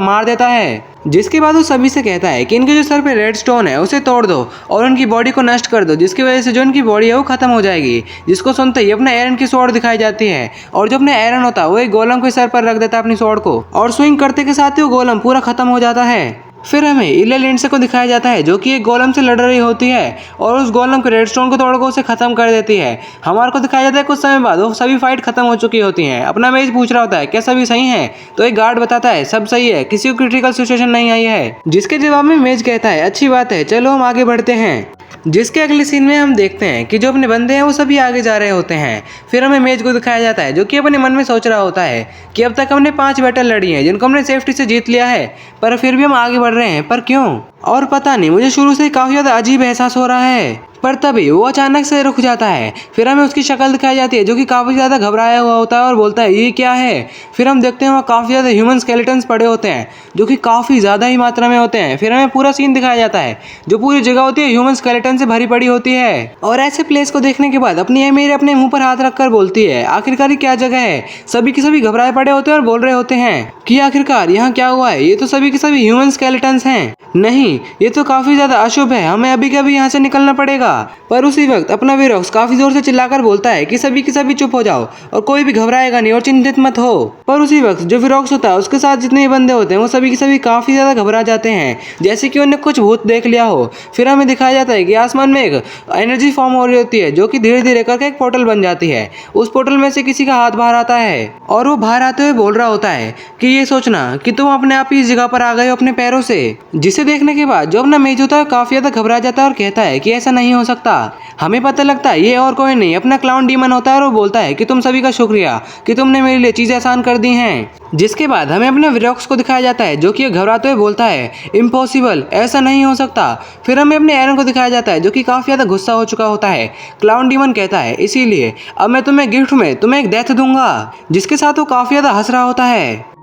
Speaker 1: मार देता है। जिसके बाद वो सभी से कहता है कि इनके जो सर पे रेड स्टोन है उसे तोड़ दो और उनकी बॉडी को नष्ट कर दो, जिसकी वजह से जो उनकी बॉडी है वो खत्म हो जाएगी। जिसको सुनते ही अपने एरन की स्वॉर्ड दिखाई जाती है और जो अपने एरन होता है वो एक गोलम के सर पर रख देता है अपनी स्वॉर्ड को और स्विंग करते के साथ ही वो गोलम पूरा खत्म हो जाता है। फिर हमें इला लिंडसे को दिखाया जाता है जो कि एक गोलम से लड़ रही होती है और उस गोलम के रेडस्टोन को तोड़कर उसे खत्म कर देती है। हमारे को दिखाया जाता है कुछ समय बाद वो सभी फाइट खत्म हो चुकी होती हैं। अपना मेज पूछ रहा होता है क्या सभी सही है, तो एक गार्ड बताता है सब सही है, किसी को क्रिटिकल सिचुएशन नहीं आई है। जिसके जवाब में मेज कहता है अच्छी बात है, चलो हम आगे बढ़ते हैं। जिसके अगले सीन में हम देखते हैं कि जो अपने बंदे हैं वो सभी आगे जा रहे होते हैं। फिर हमें मेज को दिखाया जाता है जो कि अपने मन में सोच रहा होता है कि अब तक हमने 5 बैटल लड़ी हैं जिनको हमने सेफ्टी से जीत लिया है, पर फिर भी हम आगे बढ़ रहे हैं, पर क्यों? और पता नहीं, मुझे शुरू से काफ़ी ज़्यादा अजीब एहसास हो रहा है। पर तभी वो अचानक से रुक जाता है। फिर हमें उसकी शक्ल दिखाई जाती है जो कि काफ़ी ज़्यादा घबराया हुआ होता है और बोलता है ये क्या है। फिर हम देखते हैं वहाँ काफ़ी ज़्यादा ह्यूमन स्केलेटन्स पड़े होते हैं जो कि काफ़ी ज़्यादा ही मात्रा में होते हैं। फिर हमें पूरा सीन दिखाया जाता है जो पूरी जगह होती है ह्यूमन स्केलेटन से भरी पड़ी होती है। और ऐसे प्लेस को देखने के बाद अपनी मेरे अपने मुंह पर हाथ रखकर बोलती है आखिरकार क्या जगह है। सभी के सभी घबराए पड़े होते हैं और बोल रहे होते हैं कि आखिरकार यहाँ क्या हुआ है, ये तो सभी के सभी ह्यूमन स्केलेटन्स हैं। नहीं, ये तो काफ़ी ज़्यादा अशुभ है, हमें अभी के अभी यहाँ से निकलना पड़ेगा। पर उसी वक्त अपना वीरोक्स काफ़ी ज़ोर से चिल्लाकर बोलता है कि सभी के सभी चुप हो जाओ और कोई भी घबराएगा नहीं और चिंतित मत हो। पर उसी वक्त जो वीरोक्स होता है उसके साथ जितने भी बंदे होते हैं वो सभी के सभी काफ़ी ज़्यादा घबरा जाते हैं जैसे कि उन्हें कुछ भूत देख लिया हो। फिर हमें दिखाया जाता है कि आसमान में एक एनर्जी फॉर्म हो रही होती है जो कि धीरे धीरे करके एक पोर्टल बन जाती है। उस पोर्टल में से किसी का हाथ बाहर आता है और वो बाहर आते हुए बोल रहा होता है कि ये सोचना कि तुम अपने आप ही इस जगह पर आ गए हो अपने पैरों से। जिसे देखने के बाद जो अपना मेज होता है काफ़ी ज़्यादा घबरा जाता है और कहता है कि ऐसा नहीं हो सकता। हमें पता लगता है ये और कोई नहीं अपना क्लाउन डीमन होता है और वो बोलता है कि तुम सभी का शुक्रिया कि तुमने मेरे लिए चीज़ें आसान कर दी हैं। जिसके बाद हमें अपने वीरोक्स को दिखाया जाता है जो कि घबराते हुए बोलता है इम्पॉसिबल, ऐसा नहीं हो सकता। फिर हमें अपने एरन को दिखाया जाता है जो कि काफ़ी ज़्यादा गुस्सा हो चुका होता है। क्लाउन डीमन कहता है इसीलिए अब मैं तुम्हें गिफ्ट में तुम्हें एक डेथ दूंगा। जिसके साथ वो काफ़ी ज़्यादा हंस रहा होता है।